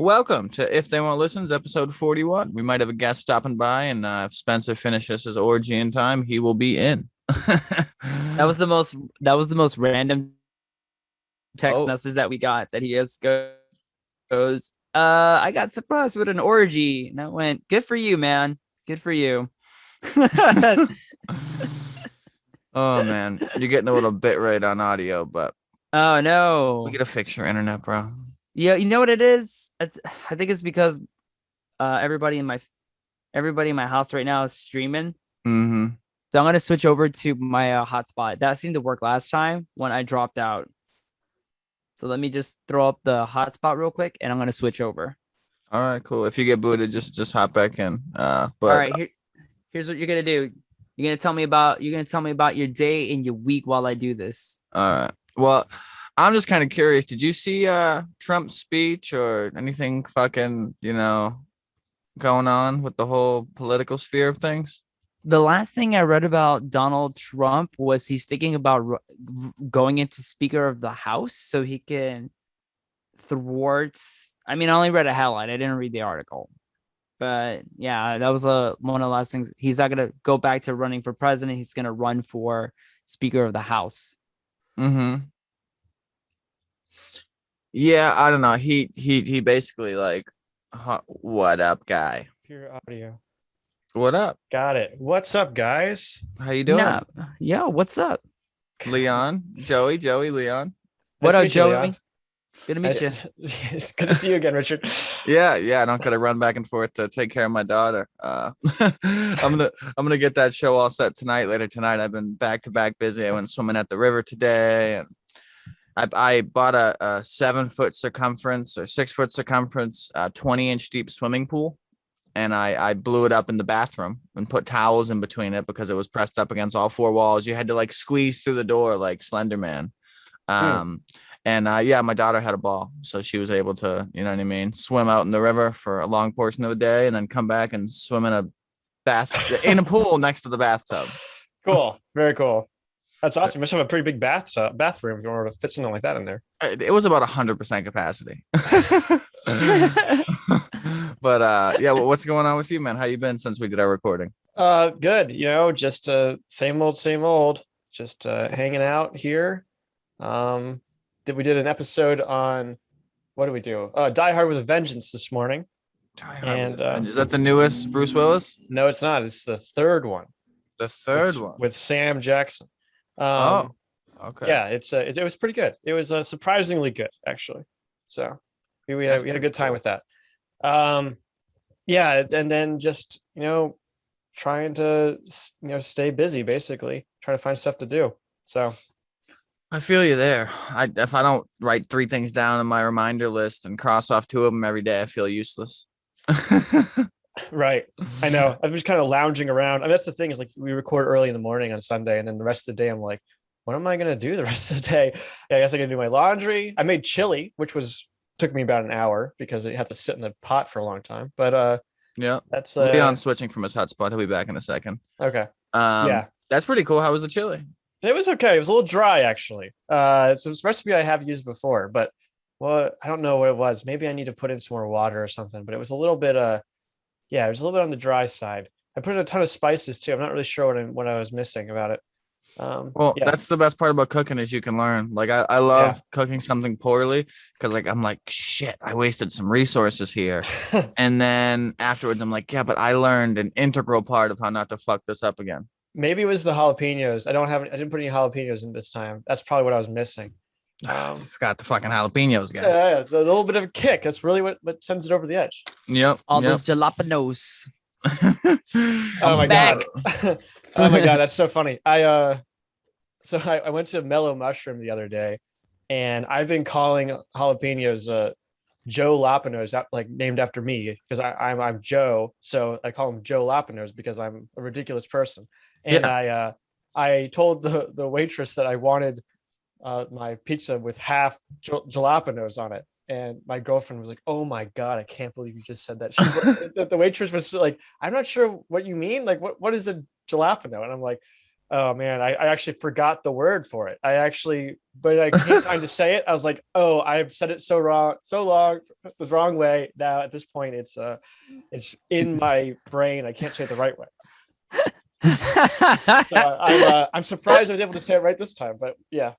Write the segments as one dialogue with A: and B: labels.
A: Welcome to If They Won't Listen, episode 41. We might have a guest stopping by, and if Spencer finishes his orgy in time, he will be in.
B: That was the most random text
A: Oh,
B: message that we got that he goes, I got surprised with an orgy. And I went, good for you, man. Good for you.
A: oh man, you're getting a little bit right on audio, but
B: Oh
A: we
B: no.
A: gotta fix your internet, bro.
B: Yeah, you know what it is? I think it's because everybody in my house right now is streaming.
A: Mm-hmm.
B: So I'm gonna switch over to my hotspot. That seemed to work last time when I dropped out. So let me just throw up the hotspot real quick, and I'm gonna switch over.
A: All right, cool. If you get
B: So,
A: booted, just hop back in.
B: all
A: But
B: right, here's what you're gonna do. You're gonna tell me about your day and your week while I do this.
A: all right. Well, I'm just kind of curious. Did you see Trump's speech or anything fucking, going on with the whole political sphere of things?
B: The last thing I read about Donald Trump was he's thinking about going into Speaker of the House so he can thwart. I mean, I only read a headline. I didn't read the article. But yeah, that was one of the last things. He's not going to go back to running for president. He's going to run for Speaker of the House.
A: Mm-hmm. Yeah, I don't know. He basically like, what up, guy?
C: Pure audio.
A: What up?
C: Got it. What's up, guys?
A: How you doing?
B: Nah, yeah, what's up?
A: Leon, Joey, Leon.
B: What
C: Nice to
B: up,
C: meet you,
B: Joey?
C: Leon.
B: Good to meet you.
C: It's good to see you again, Richard.
A: Yeah, I don't gotta run back and forth to take care of my daughter. I'm gonna get that show all set later tonight. I've been back to back busy. I went swimming at the river today, and I bought a 7-foot circumference or 6-foot circumference, 20-inch deep swimming pool. And I blew it up in the bathroom and put towels in between it because it was pressed up against all 4 walls. You had to like squeeze through the door like Slender Man. And yeah, my daughter had a ball, so she was able to, you know what I mean, swim out in the river for a long portion of the day, and then come back and swim in a pool next to the bathtub.
C: Cool. Very cool. That's awesome. You must have a pretty big bathroom if you want to fit something like that in there.
A: It was about 100% capacity. But yeah, what's going on with you, man? How you been since we did our recording?
C: Good. Just same old. Just hanging out here. We did an episode on what did we do? Die Hard with a Vengeance this morning.
A: Is that the newest Bruce Willis?
C: No, it's not. It's the third one.
A: The third one
C: with Sam Jackson.
A: Okay.
C: Yeah, it was pretty good. It was surprisingly good, actually. So we had a good time with that. Yeah, and then just trying to stay busy, basically trying to find stuff to do. So
A: I feel you there. If I don't write 3 things down on my reminder list and cross off 2 of them every day, I feel useless.
C: Right. I know. I'm just kind of lounging around. I mean, that's the thing is like we record early in the morning on Sunday, and then the rest of the day I'm like, what am I gonna do the rest of the day? Yeah, I guess I can do my laundry. I made chili, which took me about an hour because it had to sit in the pot for a long time. But
A: yeah,
C: that's
A: Leon switching from his hotspot. He'll be back in a second.
C: Okay.
A: Yeah, that's pretty cool. How was the chili?
C: It was okay. It was a little dry, actually. It's a recipe I have used before, but I don't know what it was. Maybe I need to put in some more water or something. But it was a little bit it was a little bit on the dry side. I put in a ton of spices too. I'm not really sure what I was missing about it.
A: That's the best part about cooking is you can learn. Like I love cooking something poorly because like I'm like, shit, I wasted some resources here. And then afterwards I'm like, yeah, but I learned an integral part of how not to fuck this up again.
C: Maybe it was the jalapenos. I didn't put any jalapenos in this time. That's probably what I was missing.
A: I forgot the fucking jalapenos, guy.
C: Yeah, the little bit of a kick. That's really what sends it over the edge.
A: Yep.
B: Those jalapenos.
C: Oh my god. Oh my god, that's so funny. I went to Mellow Mushroom the other day, and I've been calling jalapenos Joe Lapinos, like named after me because I'm Joe, so I call him Joe Lapinos because I'm a ridiculous person. And I told the waitress that I wanted my pizza with half jalapenos on it. And my girlfriend was like, "Oh my god, I can't believe you just said that." She's like, the waitress was like, "I'm not sure what you mean. Like, what is a jalapeno?" And I'm like, Oh man, I actually forgot the word for it. But I came time to say it. I was like, oh, I've said it so wrong, so long, the wrong way. Now at this point, it's in my brain. I can't say it the right way. So I'm surprised I was able to say it right this time. But yeah,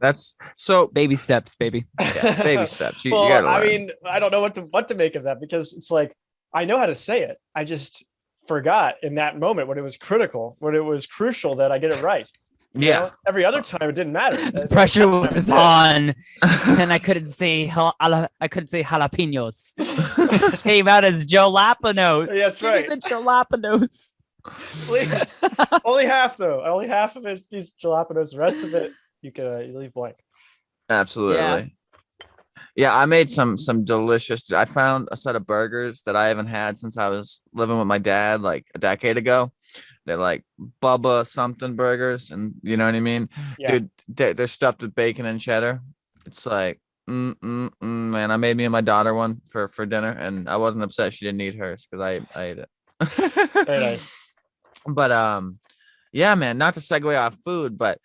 A: That's so
B: Baby steps, baby.
A: yeah, baby steps. You
C: well,
A: gotta
C: I
A: learn.
C: mean, I don't know what to make of that, because it's like I know how to say it. I just forgot in that moment when it was crucial that I get it right. You
A: Yeah.
C: know? Every other time it didn't matter.
B: The pressure was on, and I couldn't say jalapenos. Came out as Jalapenos.
C: Yeah, that's
B: Give me
C: right.
B: the Jalapenos.
C: Please. Only half though. Only half of it is these jalapenos. The rest of it you can you leave blank.
A: Absolutely. Yeah, I made some delicious. I found a set of burgers that I haven't had since I was living with my dad like a decade ago. They're like Bubba something burgers, and you know what I mean,
C: Yeah.
A: dude. They're stuffed with bacon and cheddar. It's like, man. I made me and my daughter one for dinner, and I wasn't upset she didn't eat hers because I ate it.
C: Very nice.
A: But yeah, man. Not to segue off food, but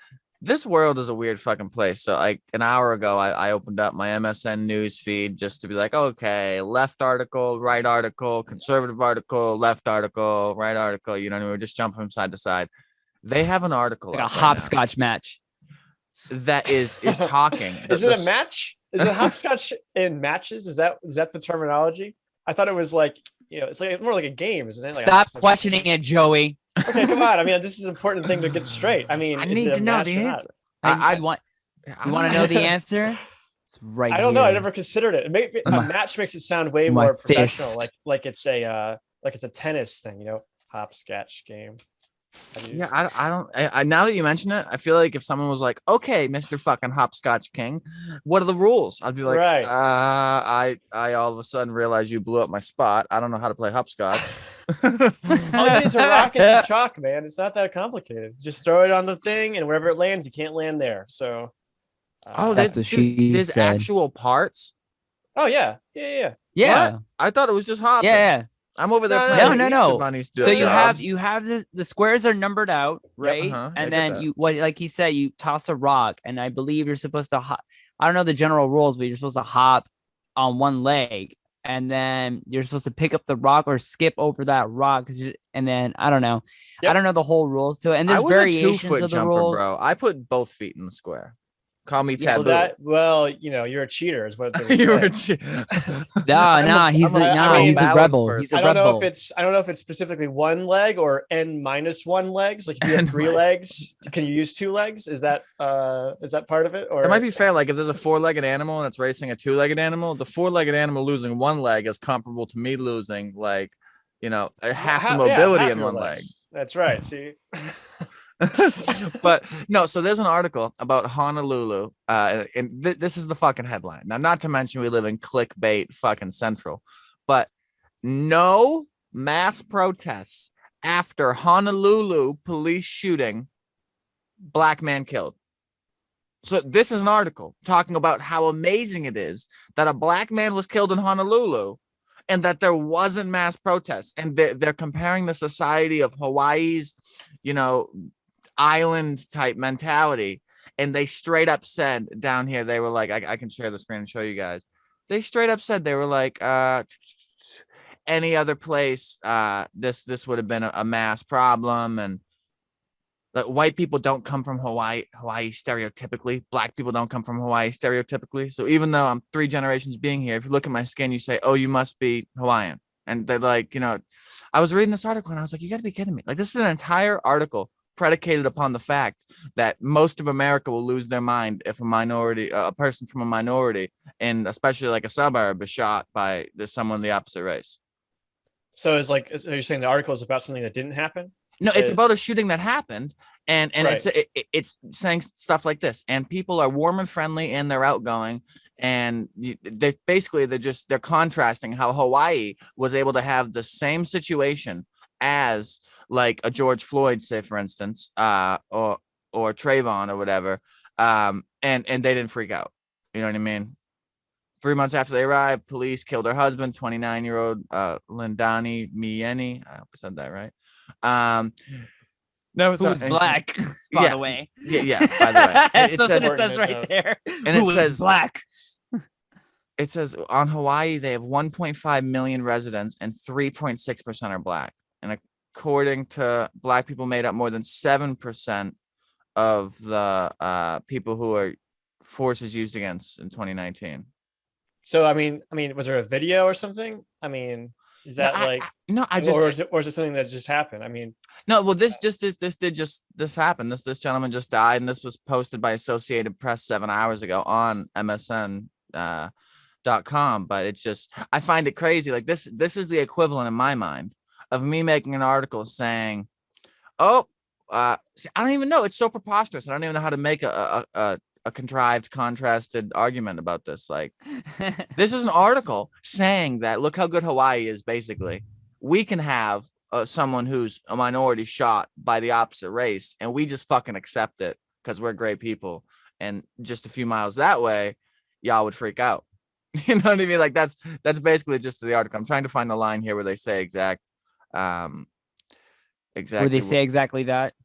A: this world is a weird fucking place. So like an hour ago, I opened up my MSN news feed just to be like, okay, left article, right article, conservative article, left article, right article. You know what I mean? We're just jumping from side to side. They have an article
B: Like a
A: up right now
B: hopscotch match.
A: that is talking.
C: Is it a match? Is it hopscotch in matches? Is that the terminology? I thought it was like, it's like more like a game, isn't it? Like
B: Stop questioning it, Joey.
C: Okay, come on. I mean, this is an important thing to get straight. I mean,
A: I
C: is
A: need
C: it a
A: to know
C: match
A: the
C: or not?
A: answer.
B: You want to know the answer? It's right
C: I don't know. I
B: here.
C: never considered it. A match makes it sound way
B: My
C: more professional,
B: fist.
C: like it's a tennis thing, hopscotch game.
A: Yeah, I don't. Now that you mention it, I feel like if someone was like, "Okay, Mr. Fucking Hopscotch King, what are the rules?" I'd be like,
C: Right.
A: I all of a sudden realize you blew up my spot. I don't know how to play hopscotch."
C: All you need is a rock and some chalk, man. It's not that complicated. Just throw it on the thing, and wherever it lands, you can't land there. So,
B: That's what she
A: there's
B: said.
A: actual parts.
C: Oh yeah.
B: Yeah.
A: What? I thought it was just hopping.
B: Yeah.
A: I'm over there
C: No,
A: playing
B: no,
A: the
B: no.
A: Easter Bunny's
B: So you
A: jobs.
B: have the squares are numbered out, right?
A: I
B: And
A: get
B: then
A: that.
B: you like he said, you toss a rock, and I believe you're supposed to hop. I don't know the general rules, but you're supposed to hop on one leg, and then you're supposed to pick up the rock or skip over that rock. And then I don't know.
C: Yep.
B: I don't know the whole rules to it. And
A: I
B: there's
A: was a
B: variations
A: 2-foot
B: of the
A: jumper,
B: rules.
A: bro. I put both feet in the square. Call me
B: Yeah,
A: taboo.
C: You're a cheater, is what they would
A: You
C: say.
A: were
B: He's
A: I'm
B: a
A: a
B: rebel.
A: balanced
B: He's a
C: I don't know
B: rebel.
C: if it's specifically one leg or n-1 legs. Like if you have
A: N
C: 3 legs, can you use 2 legs? Is that part of it? Or
A: It might be fair. Like if there's a 4-legged animal and it's racing a 2-legged animal, the 4-legged animal losing one leg is comparable to me losing like, half the mobility in one leg.
C: That's right. See.
A: But no, so there's an article about Honolulu, and this is the fucking headline. Now, not to mention we live in clickbait fucking central, but no mass protests after Honolulu police shooting, black man killed. So this is an article talking about how amazing it is that a black man was killed in Honolulu and that there wasn't mass protests. And they're comparing the society of Hawaii's, island type mentality. And they straight up said down here, they were like, I can share the screen and show you guys. They straight up said, they were like, any other place, this would have been a mass problem. And that white people don't come from Hawaii stereotypically. Black people don't come from Hawaii stereotypically. So even though I'm 3 generations being here, if you look at my skin, you say, oh, you must be Hawaiian. And they're like, I was reading this article and I was like, you got to be kidding me. Like, this is an entire article predicated upon the fact that most of America will lose their mind if a person from a minority, and especially like a suburb, is shot by someone of the opposite race.
C: So are you saying the article is about something that didn't happen?
A: No, it's about a shooting that happened, and
C: Right.
A: it's saying stuff like this, and people are warm and friendly and they're outgoing, and they're contrasting how Hawaii was able to have the same situation as like a George Floyd, say for instance, or Trayvon or whatever, and they didn't freak out. You know what I mean? 3 months after they arrived, police killed her husband, 29-year-old Lindani Myeni. I hope I said that right. No, it's
B: Who
A: not
B: was
A: anything.
B: black, by
A: Yeah.
B: the way.
A: Yeah. By the way,
B: That's what it says
C: Important
B: right
C: note.
B: there.
A: And
B: Who
A: it
B: was
A: says
B: black.
A: it says on Hawaii they have 1.5 million residents and 3.6% are black. And according to black people made up more than 7% of the people who are forces used against in 2019.
C: So I mean, was there a video or something? I mean, is that or is it something that just happened? I mean,
A: no. Well, this happened. This gentleman just died, and this was posted by Associated Press 7 hours ago on MSN.com. But it's just, I find it crazy. Like this is the equivalent in my mind of me making an article saying, "Oh, I don't even know. It's so preposterous. I don't even know how to make a contrived, contrasted argument about this. Like, this is an article saying that look how good Hawaii is. Basically, we can have someone who's a minority shot by the opposite race, and we just fucking accept it because we're great people. And just a few miles that way, y'all would freak out. You know what I mean? Like that's basically just the article. I'm trying to find the line here where they say exactly.
B: Where they say exactly that.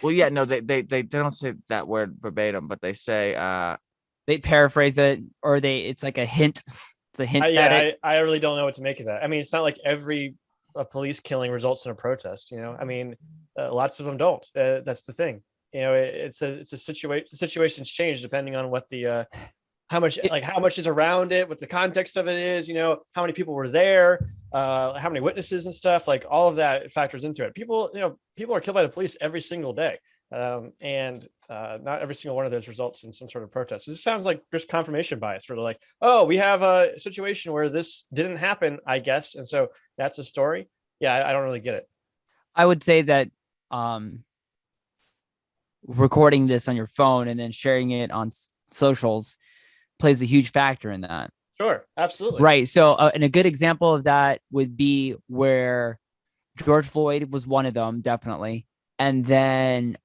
A: Well, yeah, no, they don't say that word verbatim, but they say
B: they paraphrase it, or it's like a hint. It's a hint at it.
C: I really don't know what to make of that. I mean, it's not like every police killing results in a protest, you know. I mean, lots of them don't. That's the thing. You know, it's a situation. The situations change depending on what the how much is around it, what the context of it is, you know, how many people were there, how many witnesses and stuff, like all of that factors into it. People are killed by the police every single day. And not every single one of those results in some sort of protest. This sounds like just confirmation bias, sort of like, oh, we have a situation where this didn't happen, I guess. And so that's a story. Yeah, I don't really get it.
B: I would say that recording this on your phone and then sharing it on socials plays a huge factor in that.
C: Sure, absolutely.
B: Right. So, and a good example of that would be where George Floyd was one of them, definitely. And then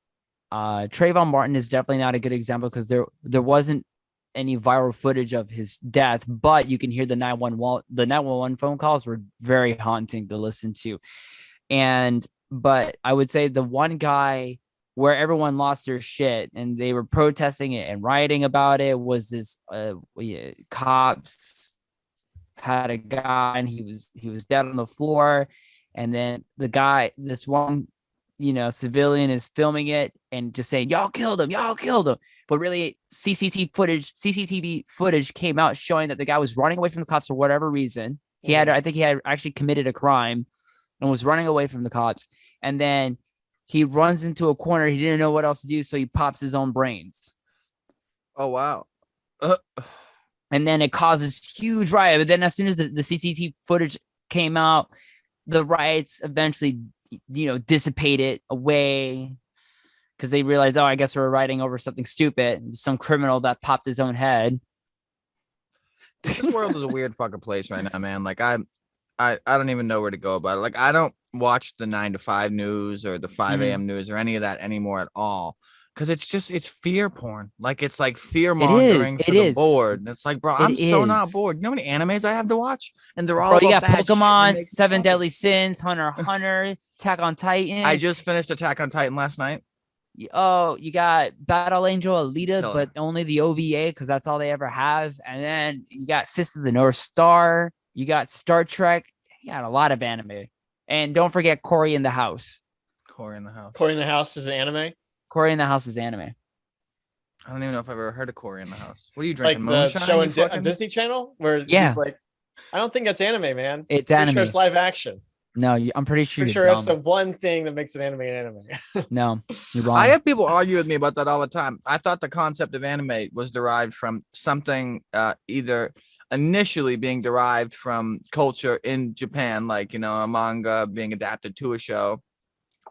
B: Trayvon Martin is definitely not a good example because there wasn't any viral footage of his death, but you can hear the 911 phone calls were very haunting to listen to. But I would say the one guy where everyone lost their shit and they were protesting it and rioting about it was this cops had a guy and he was dead on the floor, and then this one civilian is filming it and just saying y'all killed him, but really CCTV footage came out showing that the guy was running away from the cops for whatever reason. I think he had actually committed a crime and was running away from the cops, and then he runs into a corner. He didn't know what else to do, so he pops his own brains.
A: Oh, wow.
B: And then it causes huge riot. But then as soon as the CCTV footage came out, the riots eventually, dissipated away because they realized, oh, I guess we're rioting over something stupid. Some criminal that popped his own head.
A: This world is a weird fucking place right now, man. Like I don't even know where to go about it. Like I don't watch the 9 to 5 news or the 5 a.m. news or any of that anymore at all. Cause it's fear porn. Like it's like fear mongering for the board. And it's like, bro, I'm so not bored. You know how many animes I have to watch? And they're all
B: you got
A: bad
B: Pokemon, Seven Deadly Sins, Hunter x Hunter, Attack on Titan.
A: I just finished Attack on Titan last night.
B: Oh, you got Battle Angel Alita, but only the OVA because that's all they ever have. And then you got Fist of the North Star. You got Star Trek. You got a lot of anime. And don't forget Cory in the House.
A: Cory in the House.
C: Cory in the House is an anime?
B: Cory in the House is anime.
A: I don't even know if I've ever heard of Cory in the House. What are you drinking?
C: Like the show on Disney Channel? Where he's like, I don't think that's anime, man.
B: It's anime.
C: Sure it's live action.
B: No, I'm pretty sure.
C: It's the one thing that makes an anime.
B: No, you're wrong.
A: I have people argue with me about that all the time. I thought the concept of anime was derived from something either initially being derived from culture in Japan, like, a manga being adapted to a show,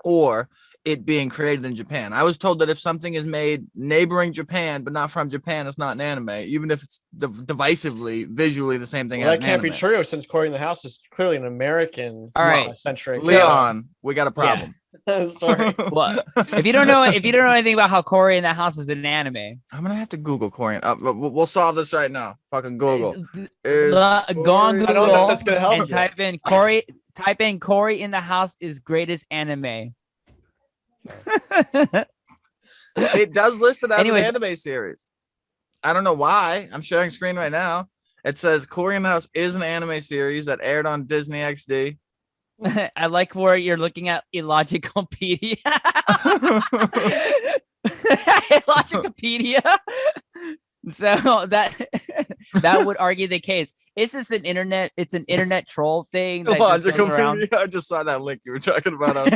A: or it being created in Japan. I was told that if something is made neighboring Japan but not from Japan, it's not an anime, even if it's divisively, visually the same thing.
C: Well, that can't be true since Cory in the House is clearly an American centric.
A: Leon, we got a problem.
C: Yeah. Sorry.
B: What? If you don't know anything about how Cory in the House is an anime,
A: I'm gonna have to Google Cory. We'll solve this right now. Fucking Google.
B: Go on Google.
C: I don't know if that's gonna help.
B: And type in Cory. Type in Cory in the House is greatest anime.
A: It does list it as
B: Anyways.
A: an anime series. I don't know why. I'm sharing screen right now. It says Cory In The House is an anime series that aired on Disney XD.
B: I like where you're looking at Illogicopedia. Illogicopedia. So that would argue the case. It's just an internet troll thing. That just goes around.
A: I just saw that link you were talking about. I was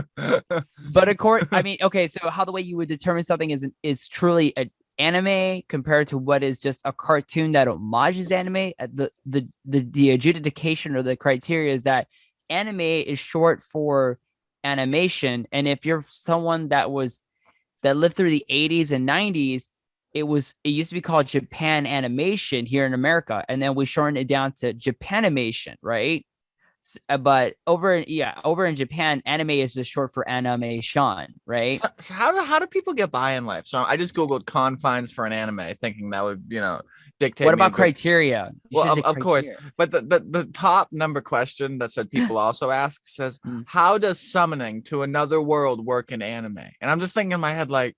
A: like,
B: But of course, I mean, okay, so how the way you would determine something is truly an anime compared to what is just a cartoon that homages anime. The adjudication or the criteria is that anime is short for animation, and if you're someone that lived through the 80s and 90s, it used to be called Japan Animation here in America, and then we shortened it down to Japanimation, right? But over in Japan, anime is just short for animation, right?
A: So how do people get by in life? So I just googled confines for an anime, thinking that would dictate.
B: What about criteria?
A: Well, of course, but the top number question that said people also ask says, how does summoning to another world work in anime? And I'm just thinking in my head, like,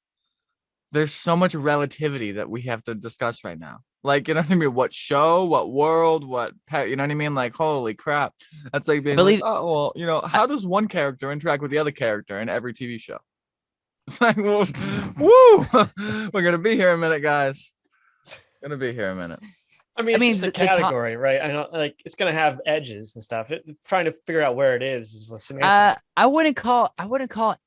A: there's so much relativity that we have to discuss right now. Like, you know what I mean? What show, what world, what pet, you know what I mean? Like, holy crap. That's like being like, oh, well, how does one character interact with the other character in every TV show? It's like, well, woo! We're going to be here a minute, guys. I mean,
C: it's just a category, right? I know, like, it's going to have edges and stuff. Trying to figure out where it is the semantics.
B: I wouldn't call it.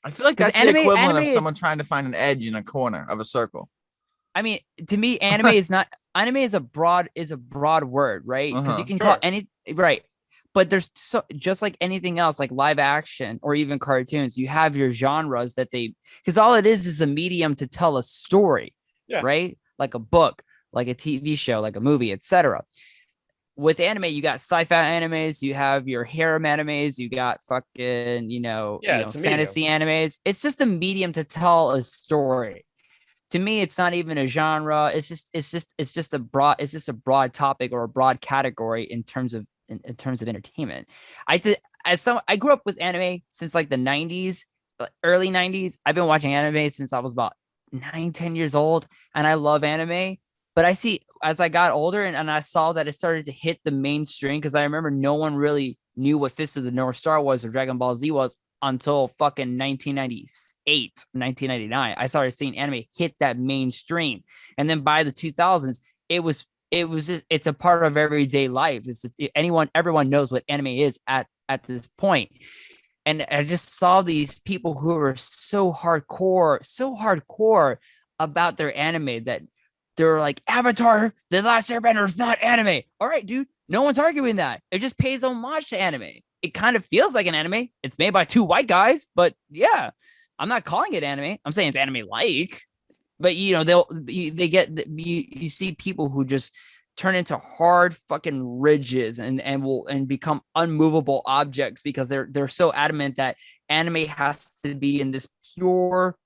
A: I feel like that's the equivalent of someone trying to find an edge in a corner of a circle.
B: I mean, to me, anime is not. Anime is a broad word, right? Because you can call any right, but there's just like anything else, like live action or even cartoons. You have your genres because all it is a medium to tell a story, right? Like a book, like a TV show, like a movie, etc. With anime, you got sci-fi animes, you have your harem animes, you got fucking fantasy animes. It's just a medium to tell a story. To me, it's not even a genre. It's just a broad topic or a broad category in terms of entertainment. I grew up with anime since like the 90s, early 90s. I've been watching anime since I was about 9-10 years old, and I love anime. But I see as I got older and I saw that it started to hit the mainstream, because I remember no one really knew what Fist of the North Star was or Dragon Ball Z was until fucking 1998, 1999. I started seeing anime hit that mainstream. And then by the 2000s, it's a part of everyday life. Everyone knows what anime is at this point. And I just saw these people who were so hardcore about their anime that they're like, Avatar, The Last Airbender is not anime. All right, dude. No one's arguing that. It just pays homage to anime. It kind of feels like an anime. It's made by two white guys, but yeah, I'm not calling it anime. I'm saying it's anime-like. But you see people who just turn into hard fucking ridges and become unmovable objects because they're so adamant that anime has to be in this pure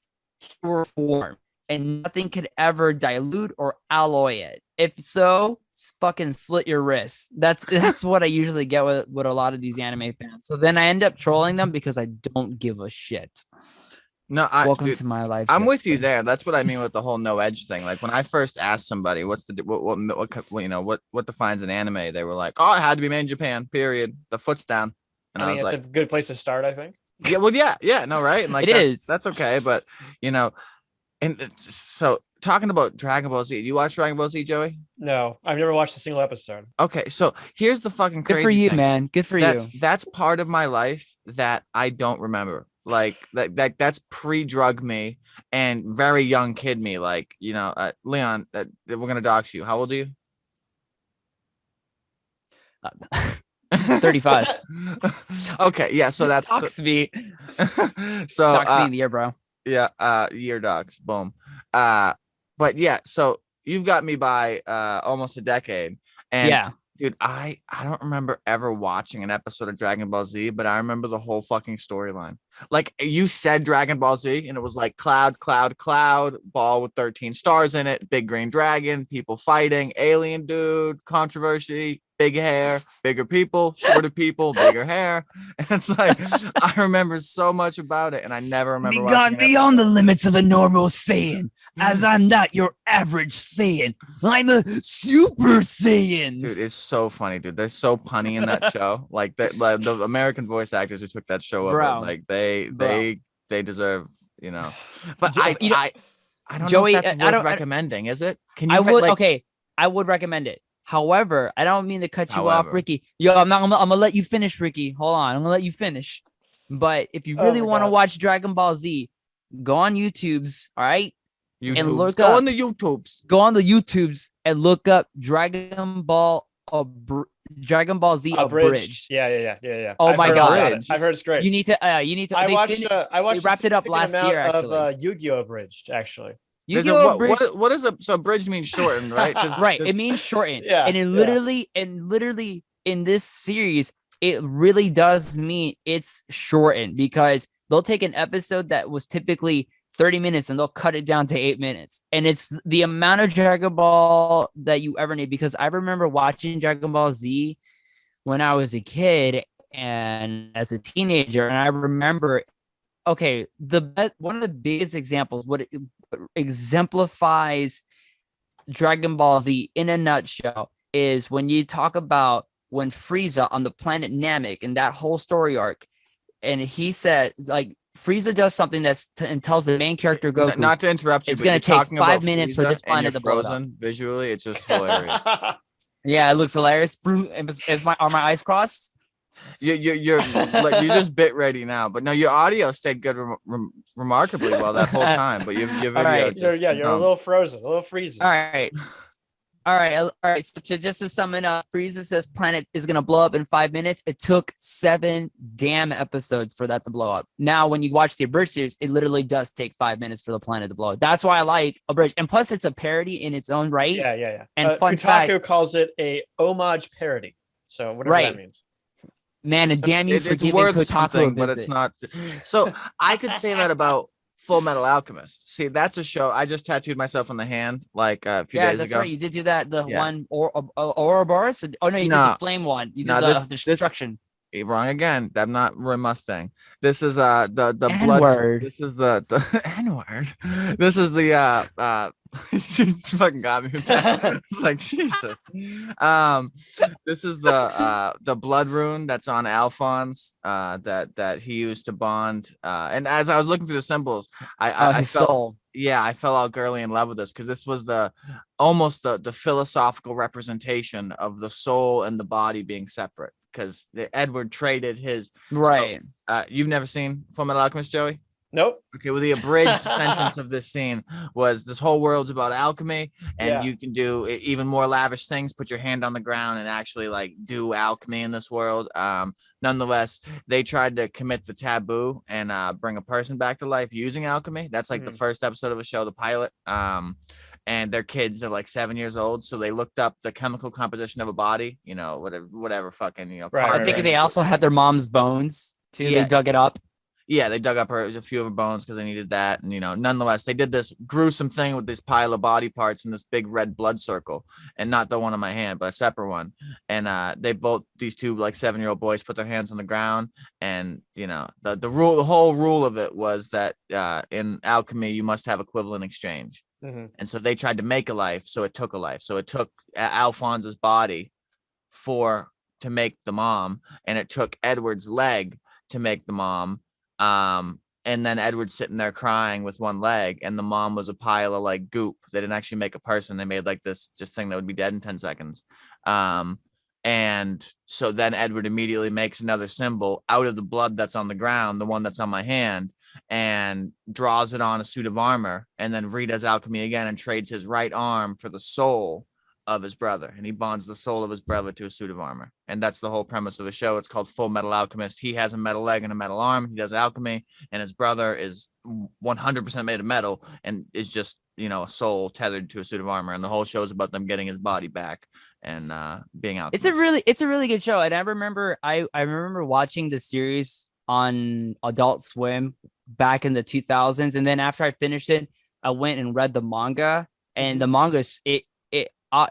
B: form and nothing could ever dilute or alloy it. If so, fucking slit your wrists. That's what I usually get with a lot of these anime fans. So then I end up trolling them because I don't give a shit.
A: No,
B: welcome to my life.
A: I'm with you there. That's what I mean with the whole no edge thing. Like when I first asked somebody, what defines an anime, they were like, "Oh, it had to be made in Japan. Period. The foot's down." And I was
C: it's
A: like,
C: a good place to start, I think.
A: Yeah, well, yeah, no, right? And like that's okay, but and so talking about Dragon Ball Z, do you watch Dragon Ball Z, Joey?
C: No, I've never watched a single episode.
A: Okay, so here's the fucking crazy
B: Good for you,
A: thing.
B: man. Good for you.
A: That's part of my life that I don't remember. Like that's pre-drug me and very young kid me. Like, Leon, we're gonna dox you. How old are you?
B: 35.
A: Okay, yeah. So that's
B: dox me.
A: So
B: dox me in the year, bro.
A: Yeah, year docs. Boom. But yeah, so you've got me by almost a decade. And
B: yeah.
A: Dude, I don't remember ever watching an episode of Dragon Ball Z, but I remember the whole fucking storyline. Like you said Dragon Ball Z, and it was like cloud, ball with 13 stars in it, big green dragon, people fighting, alien dude, controversy, big hair, bigger people, shorter people, bigger hair. And it's like, I remember so much about it, and I never remember watching it.
B: Beyond the limits of a normal Saiyan, as I'm not your average Saiyan. I'm a Super Saiyan.
A: Dude, it's so funny, dude. They're so punny in that show. Like the American voice actors who took that show over, like they deserve, you know. But I don't
B: Joey,
A: know if that's worth recommending, is it? Can you?
B: I would recommend it. However, I don't mean to cut you off, Ricky. Yo, I'm gonna let you finish, Ricky. Hold on, I'm gonna let you finish. But if you really want to watch Dragon Ball Z, go on YouTube's, all right? And look up.
A: Go on the YouTubes.
B: Go on the YouTubes and look up Dragon Ball Z Abridged.
C: Yeah.
B: Oh my God,
C: I've heard it's great.
B: You need to. I watched. They wrapped it up last year. Actually,
C: of Yu-Gi-Oh! Abridged. Actually,
A: what is a so abridged means shortened, right?
B: Right, it means shortened.
C: Yeah,
B: and it literally in this series, it really does mean it's shortened because they'll take an episode that was typically 30 minutes and they'll cut it down to 8 minutes. And it's the amount of Dragon Ball that you ever need, because I remember watching Dragon Ball Z when I was a kid and as a teenager. And I remember, okay, one of the biggest examples, what it exemplifies Dragon Ball Z in a nutshell, is when you talk about when Frieza on the planet Namek and that whole story arc. And he said, like, Frieza does something and tells the main character Goku.
A: Not to interrupt you,
B: it's going to take 5 minutes for this planet to blow up.
A: Visually, it's just hilarious.
B: Yeah, it looks hilarious. Are my eyes crossed?
A: You're like, you're just bit ready now, but no, your audio stayed good remarkably well that whole time. But your video,
C: right. You're a little frozen, a little freezing.
B: All right. So just to sum it up, Frieza says planet is gonna blow up in 5 minutes. It took 7 damn episodes for that to blow up. Now, when you watch the Abridged series, it literally does take 5 minutes for the planet to blow up. That's why I like Abridged, and plus it's a parody in its own right.
C: Yeah.
B: And
C: Kotaku calls it a homage parody. So whatever that means.
B: Man, and damn you for giving Kotaku,
A: but it's not. So I could say that about Fullmetal Alchemist. See, that's a show I just tattooed myself on the hand like a few days ago. Yeah, that's right.
B: You did do that. The one Ouroboros. Oh no, you did the flame one. You did the destruction.
A: Wrong again. I'm not Roy Mustang. This is the
B: N-word.
A: This is the N-word. This is the you fucking got me with that. It's like Jesus. This is the blood rune that's on Alphonse that he used to bond. And as I was looking through the symbols, I felt,
B: soul.
A: Yeah, I fell out girly in love with this because this was almost the philosophical representation of the soul and the body being separate. Because Edward traded his
B: right.
A: So, you've never seen Fullmetal Alchemist, Joey?
C: Nope.
A: Okay, well, the abridged sentence of this scene was this whole world's about alchemy, and you can do even more lavish things. Put your hand on the ground and actually like do alchemy in this world. Nonetheless, they tried to commit the taboo and bring a person back to life using alchemy. That's like the first episode of a show, the pilot. And their kids are like 7 years old, so they looked up the chemical composition of a body. You know, whatever fucking
B: Right. I think they also had their mom's bones too. Yeah. They dug it up.
A: Yeah, they dug up a few of her bones because they needed that. And, nonetheless, they did this gruesome thing with this pile of body parts in this big red blood circle, and not the one on my hand, but a separate one. And these two like 7-year-old boys put their hands on the ground. And, the whole rule of it was that in alchemy, you must have equivalent exchange. Mm-hmm. And so they tried to make a life. So it took a life. So it took Alphonse's body to make the mom. And it took Edward's leg to make the mom. And then Edward's sitting there crying with one leg, and the mom was a pile of like goop. They didn't actually make a person. They made like this just thing that would be dead in 10 seconds. And so then Edward immediately makes another symbol out of the blood that's on the ground, the one that's on my hand, and draws it on a suit of armor, and then redoes alchemy again and trades his right arm for the soul of his brother, and he bonds the soul of his brother to a suit of armor. And that's the whole premise of the show. It's called Fullmetal Alchemist. He has a metal leg and a metal arm. He does alchemy, and his brother is 100% made of metal and is just a soul tethered to a suit of armor. And the whole show is about them getting his body back and being out.
B: It's a really good show. And I remember watching the series on Adult Swim back in the 2000s, and then after I finished it, I went and read the manga. And the manga,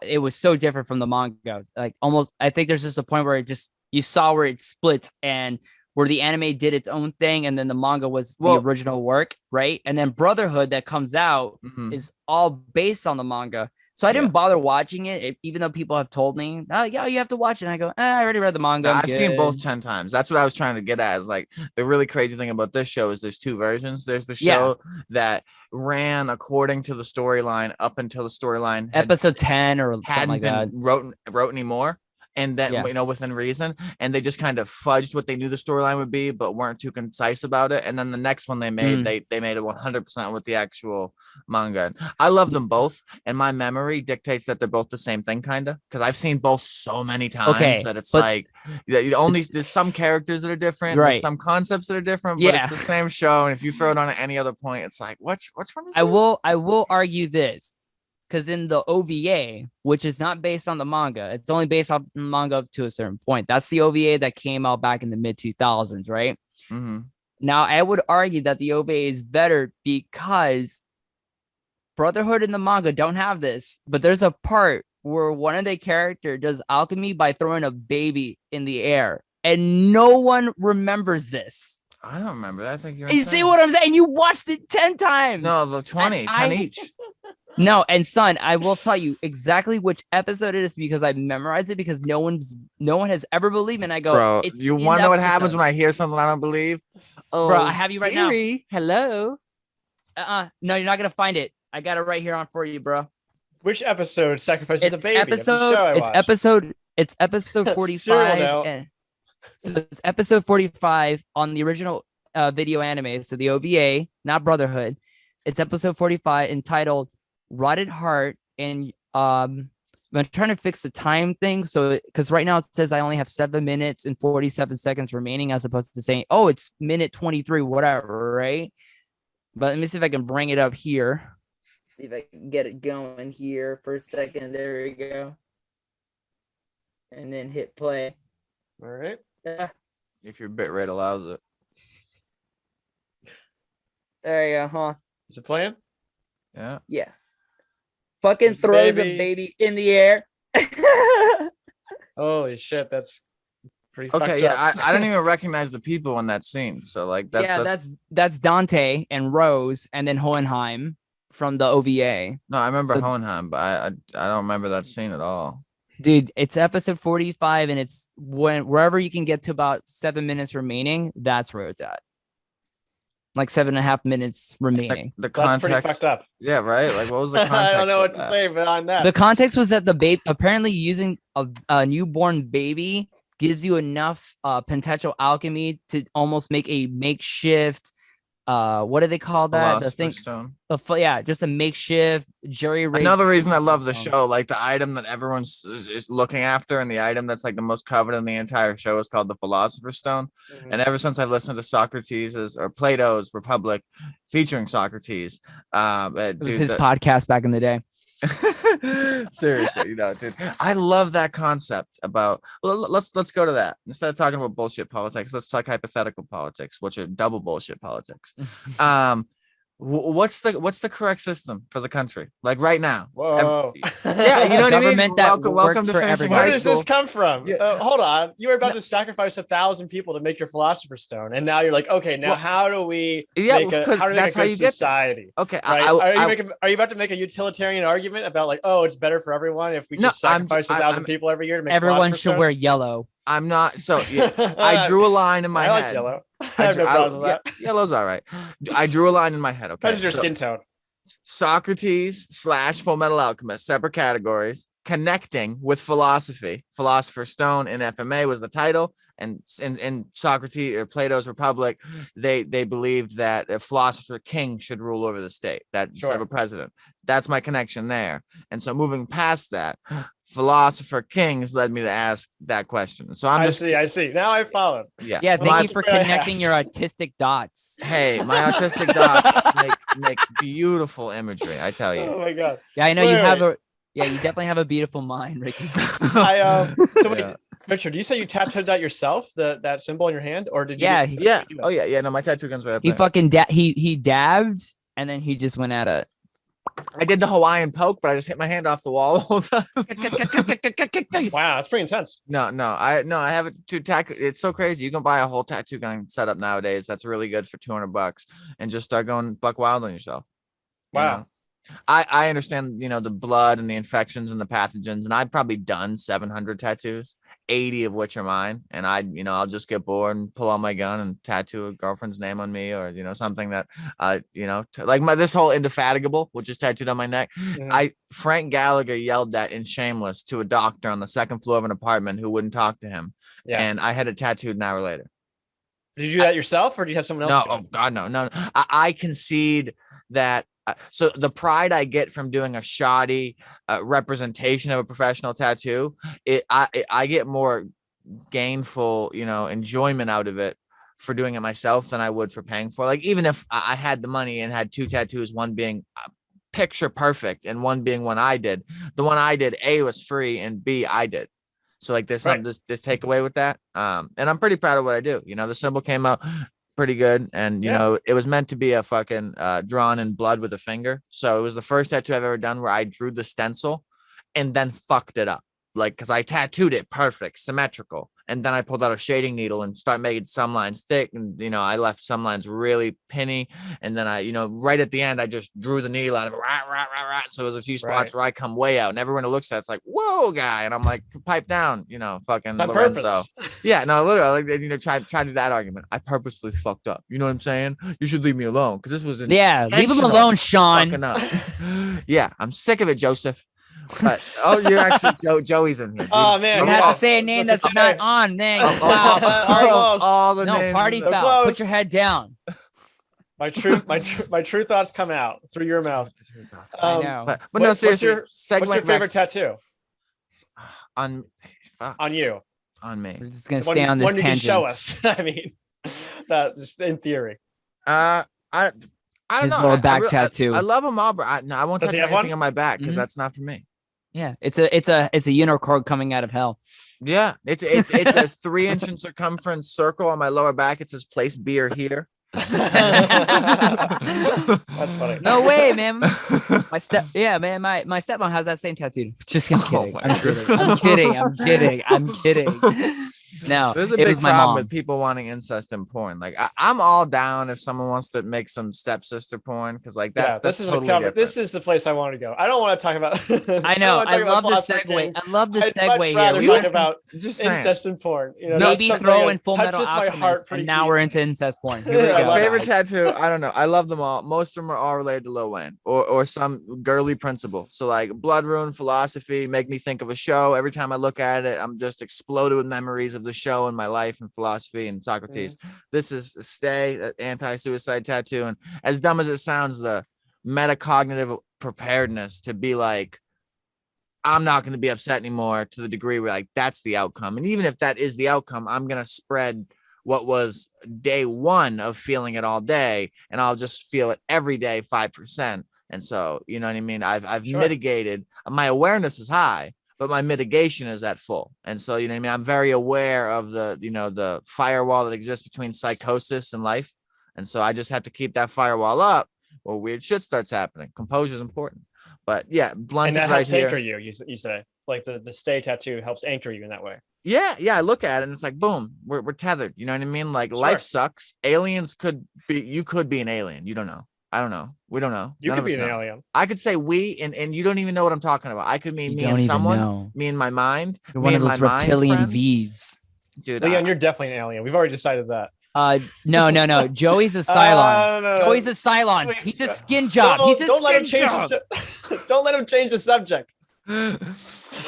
B: it was so different from the manga. Like almost, I think there's just a point where you saw where it split and where the anime did its own thing, and then the manga was the original work, right? And then Brotherhood that comes out is all based on the manga. So I didn't bother watching it, even though people have told me, "Oh, yeah, you have to watch it." And I go, I already read the manga.
A: I've seen both 10 times. That's what I was trying to get at. Is like the really crazy thing about this show is there's two versions. There's the show that ran according to the storyline up until the storyline
B: episode 10 or something like that.
A: Wrote anymore. And then, within reason, and they just kind of fudged what they knew the storyline would be, but weren't too concise about it. And then the next one they made, they made it 100% with the actual manga. I love them both, and my memory dictates that they're both the same thing, kind of, because I've seen both so many times that it's like there's some characters that are different,
B: right?
A: There's some concepts that are different, but it's the same show. And if you throw it on at any other point, it's like, which one is this?
B: I will argue this. Because in the OVA, which is not based on the manga, it's only based off the manga up to a certain point. That's the OVA that came out back in the mid 2000s, right? Now, I would argue that the OVA is better because Brotherhood and the manga don't have this, but there's a part where one of the characters does alchemy by throwing a baby in the air, and no one remembers this.
A: I don't remember that. I think you're.
B: You see what I'm saying? You watched it 10 times.
A: No, the 10 each.
B: No, and son, I will tell you exactly which episode it is because I memorized it because no one has ever believed me. And I go,
A: bro, you want to know what happens when I hear something I don't believe? Oh,
B: bro, I have you right now.
A: Hello.
B: No, you're not gonna find it. I got it right here on for you, bro.
C: Which episode sacrifices a baby?
B: It's episode 45. So it's episode 45 on the original video anime. So the OVA, not Brotherhood. It's episode 45 entitled Rotted Heart. And I'm trying to fix the time thing. So because right now it says I only have 7 minutes and 47 seconds remaining, as opposed to saying, oh, it's minute 23, whatever, right? But let me see if I can bring it up here. See if I can get it going here for a second. There we go. And then hit play.
C: All right.
A: If your bitrate allows it.
B: There you go, huh?
C: Is it playing?
A: Yeah.
B: Yeah. Fucking throws a baby in the air.
C: Holy shit, that's pretty
A: okay.
C: Yeah,
A: I don't even recognize the people in that scene. So like
B: that's Dante and Rose and then Hohenheim from the OVA.
A: No, I remember Hohenheim, but I don't remember that scene at all.
B: Dude, it's episode 45 and it's wherever you can get to about 7 minutes remaining, that's where it's at. Like 7.5 minutes remaining.
A: The context,
C: that's pretty fucked up.
A: Yeah, right? Like, what was the context?
C: I don't know what to say beyond that.
B: The context was that the baby, apparently using a newborn baby gives you enough potential alchemy to almost make a makeshift, what do they call that? The thing,
A: stone.
B: Just a makeshift jury rig.
A: Another reason I love the show, like the item that everyone's is looking after, and the item that's like the most coveted in the entire show is called the Philosopher's Stone. Mm-hmm. And ever since I listened to Socrates' or Plato's Republic featuring Socrates,
B: it was his podcast back in the day.
A: Seriously, dude, I love that concept about. Let's go to that instead of talking about bullshit politics. Let's talk hypothetical politics, which are double bullshit politics. What's the correct system for the country, like right now?
C: Whoa.
A: Yeah, you know what I mean?
B: Government that works for everybody.
C: Where does this come from? Hold on. You were about to sacrifice 1,000 people to make your Philosopher's Stone, and now you're like, okay, now how do we make a good society?
A: Okay,
C: right? Are you about to make a utilitarian argument about like, oh, it's better for everyone if we just sacrifice 1,000 people every year to make
B: everyone should wear yellow?
A: I'm not. So I drew a line in my head.
C: I like yellow. I have no problems with that.
A: Yellow's all right. I drew a line in my head. Okay.
C: That's your skin tone.
A: Socrates / Fullmetal Alchemist, separate categories, connecting with philosophy. Philosopher's Stone in FMA was the title, and in Socrates or Plato's Republic, they believed that a philosopher king should rule over the state, that instead of a president. That's my connection there. And so moving past that, philosopher kings led me to ask that question. So I
C: see. Now I followed.
A: Yeah.
B: Thank you for connecting your autistic dots.
A: Hey, my autistic dots make beautiful imagery. I tell you.
C: Oh my god.
B: Yeah, I know you have a. Yeah, you definitely have a beautiful mind, Ricky.
C: Richard, do you say you tattooed that yourself? That symbol in your hand, or did you?
B: Yeah.
A: Oh yeah. No, my tattoo gun's right up
B: he
A: there.
B: fucking he dabbed and then he just went at it.
A: I did the Hawaiian poke, but I just hit my hand off the wall the whole time.
C: Wow, that's pretty intense.
A: No, I have it to tack. It's so crazy. You can buy a whole tattoo gun setup nowadays. That's really good for $200 and just start going buck wild on yourself. You
C: Wow.
A: know? I understand, the blood and the infections and the pathogens, and I've probably done 700 tattoos, 80 of which are mine. And I'll just get bored and pull out my gun and tattoo a girlfriend's name on me, or, something that, like this whole Indefatigable, which is tattooed on my neck.
C: Mhm.
A: Frank Gallagher yelled that in Shameless to a doctor on the second floor of an apartment who wouldn't talk to him.
C: Yeah.
A: And I had it tattooed an hour later.
C: Did you do that yourself, or do you have someone else?
A: No, oh God, no. I concede that. So the pride I get from doing a shoddy representation of a professional tattoo, I get more gainful, enjoyment out of it for doing it myself than I would for paying for. Like, even if I had the money and had 2 tattoos, one being picture perfect and one being one I did, the one I did, A, was free, and B, I did. So like there's
C: Right.
A: this takeaway with that. And I'm pretty proud of what I do. The symbol came out pretty good, and it was meant to be a fucking drawn in blood with a finger. So it was the first tattoo I've ever done where I drew the stencil and then fucked it up, like, because I tattooed it perfect, symmetrical, and then I pulled out a shading needle and started making some lines thick, and I left some lines really pinny, and then I right at the end I just drew the needle out of it, so there's a few spots where I come way out, and everyone who looks at it's like, whoa, guy, and I'm like, pipe down, fucking
C: On
A: Lorenzo.
C: purpose.
A: Yeah, no, literally, like, try to do that argument. I purposefully fucked up. You know what I'm saying? You should leave me alone, because this was
B: leave him
A: intentional
B: alone, Sean.
A: fucking up. Yeah, I'm sick of it, Joseph. But you're actually Joey's in here. Dude.
C: Oh man,
B: You have to say a name that's not on, man. Wow.
A: All the
B: No,
A: names
B: party
A: in the-
B: foul. Put
C: close.
B: your head down.
C: my true thoughts come out through your mouth.
B: I know.
A: But no, seriously,
C: what's your favorite tattoo
A: on
C: on you?
A: on me?
B: We're just gonna stay on this
C: one you can
B: tangent.
C: show us. I mean, that just in theory.
A: I don't
B: His
A: know.
B: lower back tattoo.
A: I love them all, but I won't
C: Does
A: touch
C: he have
A: anything
C: one?
A: on my back because
B: Mhm.
A: that's not for me.
B: Yeah, it's a unicorn coming out of hell.
A: Yeah, it's a 3-inch in circumference circle on my lower back. It says "Place beer here."
C: That's funny.
B: No way, man. My stepmom has that same tattoo. Just I'm kidding.
A: my
B: I'm kidding. I'm kidding. No,
A: There's a
B: it
A: big
B: was my
A: problem
B: mom.
A: with people wanting incest in porn. Like I'm all down if someone wants to make some stepsister porn, because like that's
C: this is
A: totally
C: a
A: different.
C: this is the place I want to go. I don't want to talk about.
B: I know.
C: don't
B: I
C: wanna talk
B: love
C: about
B: the
C: phosphor
B: segue.
C: gangs.
B: I love the
C: I'd
B: segue
C: much
B: here.
C: rather
B: We
C: talk
B: went
C: about
A: just saying.
C: incest and porn.
B: maybe
C: that's something
B: throw
C: that
B: in Fullmetal
C: touches my
B: Alchemist,
C: heart pretty
B: and now we're into incest porn. Here we
C: I
B: go.
C: love
A: Favorite
C: it.
A: tattoo? I don't know. I love them all. Most of them are all related to Lil Wayne or some girly principle. So like Blood Rune, Philosophy make me think of a show. Every time I look at it, I'm just exploded with memories of the show and my life and philosophy and Socrates. This is Stay, anti-suicide tattoo. And as dumb as it sounds, the metacognitive preparedness to be like, I'm not going to be upset anymore, to the degree where like that's the outcome. And even if that is the outcome, I'm going to spread what was day one of feeling it all day, and I'll just feel it every day 5%. And so, you know what I mean? I've
C: Sure.
A: mitigated. My awareness is high, but my mitigation is at full. And so, you know what I mean? I'm very aware of the firewall that exists between psychosis and life. And so I just have to keep that firewall up or weird shit starts happening. Composure is important. But yeah, blunted
C: And that
A: right
C: helps
A: here.
C: anchor you. You say like the stay tattoo helps anchor you in that way.
A: Yeah, I look at it and it's like, boom, we're tethered. You know what I mean? Like
C: Sure.
A: life sucks. Aliens you could be an alien. You don't know. I don't know. We don't know.
C: You
A: None
C: could
A: of us
C: be an
A: know.
C: alien.
A: I could say we, and you don't even know what I'm talking about. I could mean
B: You
A: me
B: don't
A: and
B: even
A: someone,
B: know.
A: me and my mind,
B: You're
A: me
B: one of
A: and
B: those
A: my mind's
B: reptilian
A: friends.
B: V's.
A: Dude,
C: Leon, you're definitely an alien. We've already decided that.
B: No. Joey's a Cylon.
C: No.
B: Joey's a Cylon. He's a skin job. He's a
C: Don't let him
B: skin
C: change.
B: job.
C: Don't let him change the subject.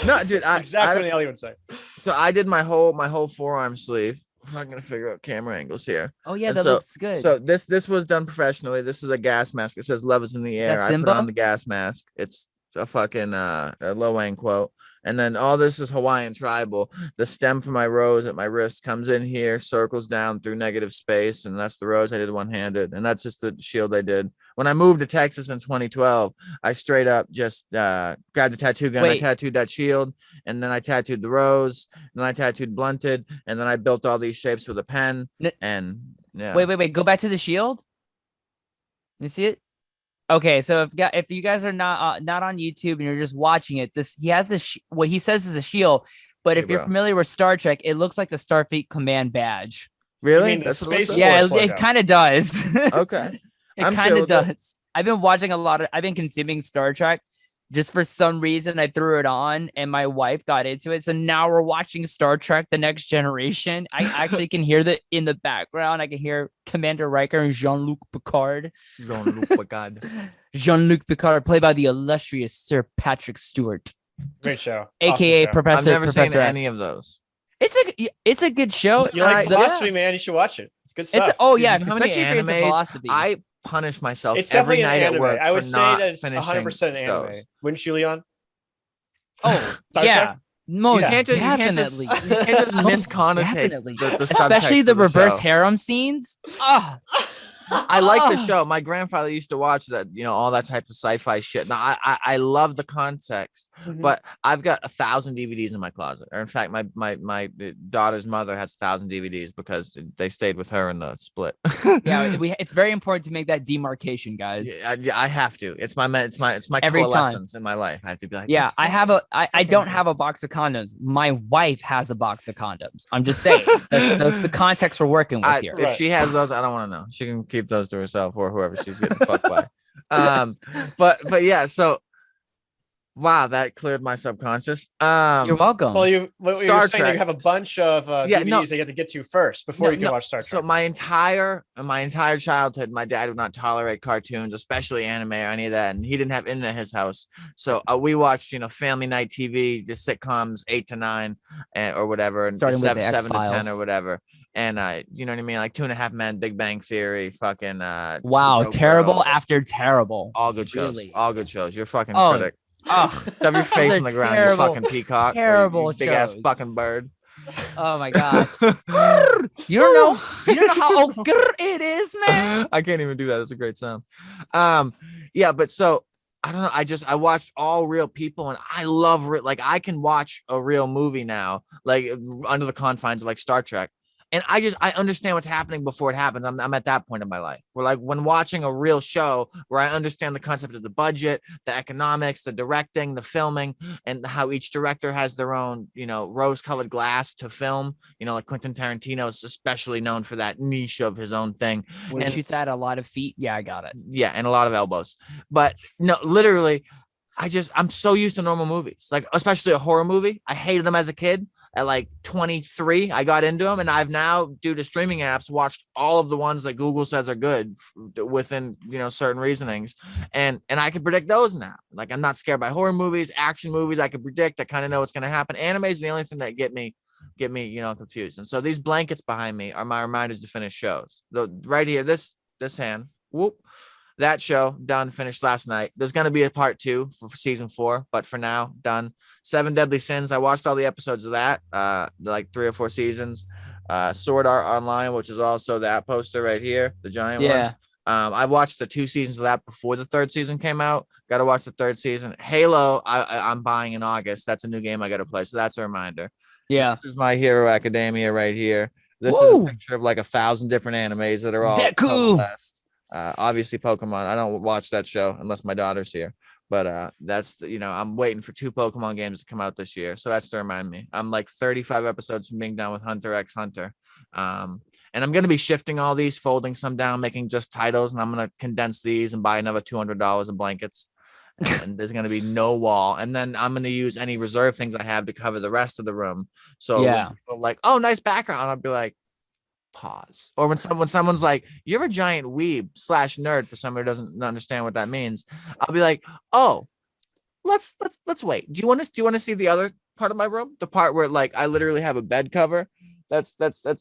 A: no, dude,
C: Exactly what an alien would say.
A: so I did my whole forearm sleeve. I'm gonna figure out camera angles here.
B: Oh yeah,
A: And
B: that
A: so-
B: looks good.
A: So this was done professionally. This is a gas mask. It says "Love is in the
B: Is
A: air."
B: that
A: I put
B: Simba?
A: on the gas mask. It's a fucking a Lil Wayne quote. And then all this is Hawaiian tribal. The stem for my rose at my wrist comes in here, circles down through negative space, and that's the rose I did one-handed. And that's just the shield I did. When I moved to Texas in 2012, I straight up just grabbed a tattoo gun. I
B: Wait.
A: tattooed that shield, and then I tattooed the rose, and then I tattooed blunted, and then I built all these shapes with a pen.
B: N-
A: And yeah.
B: Wait. Go back to the shield. Let me see it. Okay, so if you guys are not on YouTube and you're just watching it, he has what he says is a shield, but
A: Hey,
B: if you're
A: bro.
B: familiar with Star Trek, it looks like the Starfleet Command badge.
A: Really?
C: mean the
A: That's what it looks
C: Space
A: like?
B: Yeah,
C: Force
B: it
C: logo.
B: kind of does.
A: Okay.
B: It
A: I'm
B: kind
A: chill
B: of
A: with it.
B: does. I've been consuming Star Trek. Just for some reason, I threw it on and my wife got into it. So now we're watching Star Trek: The Next Generation. I actually can hear that in the background. I can hear Commander Riker and Jean-Luc Picard.
A: Jean-Luc Picard.
B: Jean-Luc Picard, played by the illustrious Sir Patrick Stewart,
C: Great show.
B: aka
C: Awesome show.
B: Professor.
A: I've never
B: Professor
A: seen
B: X.
A: any of those.
B: It's a good show.
C: You like
A: Yeah.
C: philosophy, man? You should watch it. It's good stuff.
B: Oh
A: Dude,
B: yeah,
A: you know how many
B: especially if you're into
A: animes
B: philosophy.
A: I punish myself
C: It's
A: every
C: definitely an
A: night at
C: anime.
A: work
C: I would
A: for
C: say
A: not
C: that it's
A: finishing
C: 100% an anime.
A: shows.
C: Wouldn't you, Leon?
B: Oh
C: Star
B: yeah,
C: Trek?
B: most
C: Yeah.
A: You can't
B: definitely.
A: just
B: Most
A: misconnotate
B: definitely.
A: the
B: Especially
A: subtext
B: the
A: of
B: reverse
A: show.
B: harem scenes. Ah,
A: I like the
B: Ah.
A: show. My grandfather used to watch that, all that type of sci-fi shit. Now I love the context,
C: Mhm.
A: but I've got 1,000 DVDs in my closet. Or in fact, my daughter's mother has 1,000 DVDs because they stayed with her in the split.
B: yeah, it's very important to make that demarcation, guys.
A: I have to. It's my
B: Every time.
A: coalescence in my life. I have to be like,
B: Yeah,
A: this
B: I don't have a box of condoms. My wife has a box of condoms. I'm just saying that's the context we're working with here.
A: If
C: Right.
A: she has those, I don't want to know. She can keep those to herself or whoever she's getting fucked by. But yeah, so wow, that cleared my subconscious.
B: You're welcome.
C: Well, what you
A: Star
C: were saying,
A: Trek.
C: you have a bunch of
A: Yeah,
C: DVDs
A: no.
C: that you have to get to first before you can watch Star Trek.
A: So my entire childhood, my dad would not tolerate cartoons, especially anime or any of that, and he didn't have internet in his house. So we watched, family night TV, just sitcoms 8 to 9, or whatever, and
B: Starting with the
A: 7 to 10 or
B: X-Files.
A: whatever. And you know what I mean, like 2.5 Men, Big Bang Theory, fucking
B: Wow,
A: Two Broke
B: terrible
A: Girls.
B: after terrible.
A: All good shows.
B: Really?
A: All good shows. You're a fucking
B: Oh,
A: critic.
B: Oh,
A: Shove your face
B: are
A: on the ground, you
B: terrible,
A: fucking peacock. or
B: terrible
A: you big ass
B: shows.
A: fucking bird.
B: oh my god. You don't know how grr it is, man.
A: I can't even do that. That's a great sound. Yeah, but so I don't know. I watched all real people, and I love like I can watch a real movie now, like under the confines of like Star Trek. And I understand what's happening before it happens. I'm at that point in my life where, like, when watching a real show where I understand the concept of the budget, the economics, the directing, the filming, and how each director has their own, rose-colored glass to film. Like Quentin Tarantino is especially known for that niche of his own thing.
B: When
A: And-
B: she said a lot of feet, yeah, I got it.
A: Yeah, and a lot of elbows. But no, literally, I'm so used to normal movies, like especially a horror movie. I hated them as a kid. At like 23, I got into them, and I've now, due to streaming apps, watched all of the ones that Google says are good within certain reasonings, and I can predict those now. Like, I'm not scared by horror movies, action movies. I can predict. I kind of know what's going to happen. Anime is the only thing that get me confused. And so these blankets behind me are my reminders to finish shows. Right here, this hand, whoop. That show done, finished last night. There's going to be a part 2 for season 4, but for now, done. 7 Deadly Sins. I watched all the episodes of that, like 3 or 4 seasons. Sword Art Online, which is also that poster right here, the giant one. I watched the 2 seasons of that before the 3rd season came out. Got to watch the 3rd season. Halo, I'm buying in August. That's a new game I got to play, so that's a reminder.
B: Yeah.
A: This is My Hero Academia right here. This
B: Woo!
A: is a picture of like 1,000 different animes that are all
B: Deku!
A: coalesced. Obviously Pokemon. I don't watch that show unless my daughter's here, but that's I'm waiting for 2 Pokemon games to come out this year, so that's to remind me. I'm like 35 episodes from being done with Hunter x Hunter, and I'm going to be shifting all these, folding some down, making just titles, and I'm going to condense these and buy another $200 in blankets, and there's going to be no wall, and then I'm going to use any reserve things I have to cover the rest of the room. So
B: Yeah.
A: when people are like, oh, nice background, I'll be like, pause. Or when someone's like, you're a giant weeb / nerd, for someone who doesn't understand what that means, I'll be like, oh, let's wait. Do you want to see the other part of my room, the part where like I literally have a bed cover that's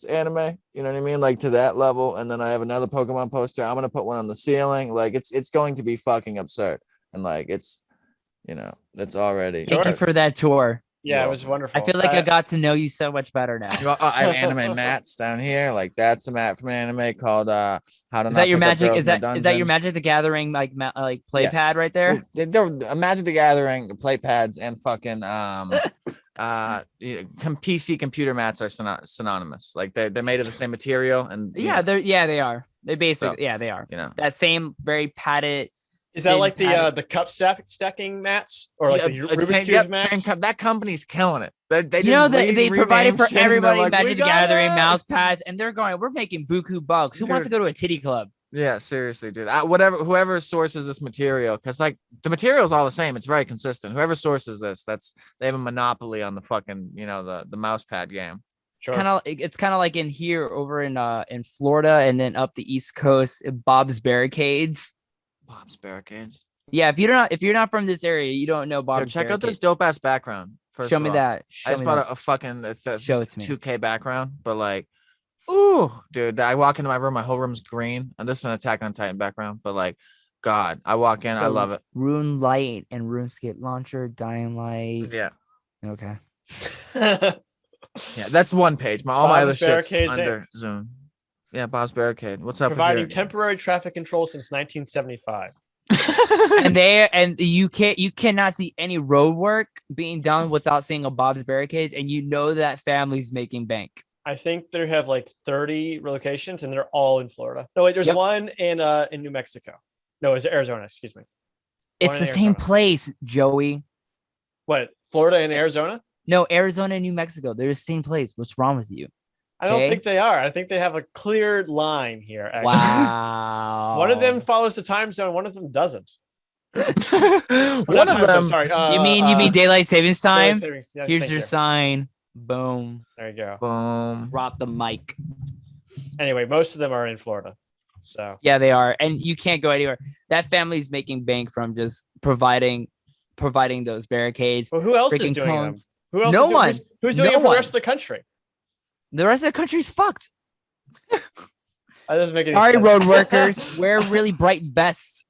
A: anime, you know what I mean, like to that level, and then I have another Pokemon poster. I'm gonna put one on the ceiling. Like it's going to be fucking absurd, and like it's already.
B: Thank you for that tour.
C: Yeah, it was wonderful.
B: I feel like I got to know you so much better now.
A: I have anime mats down here. Like that's a mat from an anime called How to
B: Is
A: Not
B: that your
A: Pick Up
B: magic?
A: Girls
B: Is
A: in the
B: that your
A: Dungeon.
B: Magic the Gathering like play
A: Yes.
B: pad right there?
A: They're Magic the Gathering, the play pads, and fucking PC computer mats are synonymous. Like they're made of the same material, and
B: They are. They basically they are.
A: you know.
B: That same very padded
C: Is that
B: in
C: like
B: pattern.
C: the cup stacking mats or like the
A: Yeah,
C: Rubik's
A: same,
C: Cube mats?
A: that company's killing it. They
B: You know,
A: just
B: they provided
A: rename
B: for
A: shit and they're
B: everybody
A: like,
B: Magic
A: "We
B: the
A: got
B: Gathering
A: it!"
B: mouse pads, and they're going, we're making buku bucks. Who wants to
A: Dude.
B: go to a titty club?
A: Yeah, seriously, dude. Whoever sources this material, because like the material is all the same. It's very consistent. Whoever sources this, they have a monopoly on the fucking, the mouse pad game.
C: Sure.
B: It's kind of like in here over in Florida, and then up the East Coast, Bob's Barricades.
A: Bob's Barricades.
B: Yeah, if you're not from this area, you don't know Bob's
A: Check out
B: Barricades.
A: this dope ass background. First
B: Show
A: of
B: me
A: all.
B: that.
A: I just bought a fucking
B: Show it to me.
A: 2K background, but like, ooh, dude, I walk into my room, my whole room's green, and this is an Attack on Titan background, but like, God, I walk in, I love it.
B: Rune Light and RuneScape Launcher, Dying Light.
A: Yeah,
B: Okay.
A: yeah, that's one page. All my other
C: Bob's
A: shit's
C: Barricades
A: under
C: Inc.
A: Zoom. Yeah, Bob's Barricade. What's up?
C: Providing temporary traffic control since 1975.
B: And you cannot see any road work being done without seeing a Bob's Barricades, and you know that family's making bank.
C: I think they have like 30 locations, and they're all in Florida. No, wait, there's one in New Mexico. No, it's Arizona. Excuse me.
B: It's the same place, Joey.
C: What? Florida and Arizona?
B: No, Arizona and New Mexico. They're the same place. What's wrong with you?
C: I don't think they are. I think they have a clear line here. Actually.
B: Wow.
C: One of them follows the time zone. One of them doesn't.
A: One of them.
C: Sorry.
B: You mean daylight savings time?
C: Daylight savings, yeah,
B: Here's
C: thank
B: your
C: you.
B: sign. Boom.
C: There you go.
A: Boom.
B: Drop the mic.
C: Anyway, most of them are in Florida. So
B: Yeah, they are, and you can't go anywhere. That family's making bank from just providing those barricades.
C: well, who else is
B: Freaking
C: doing
B: cones.
C: them? Who else?
B: No
C: is doing,
B: one.
C: Who's doing
B: No
C: it for
B: one.
C: the rest of the country?
B: The rest of the country's fucked.
C: That doesn't make any
B: Sorry,
C: sense.
B: road workers. Wear really bright vests.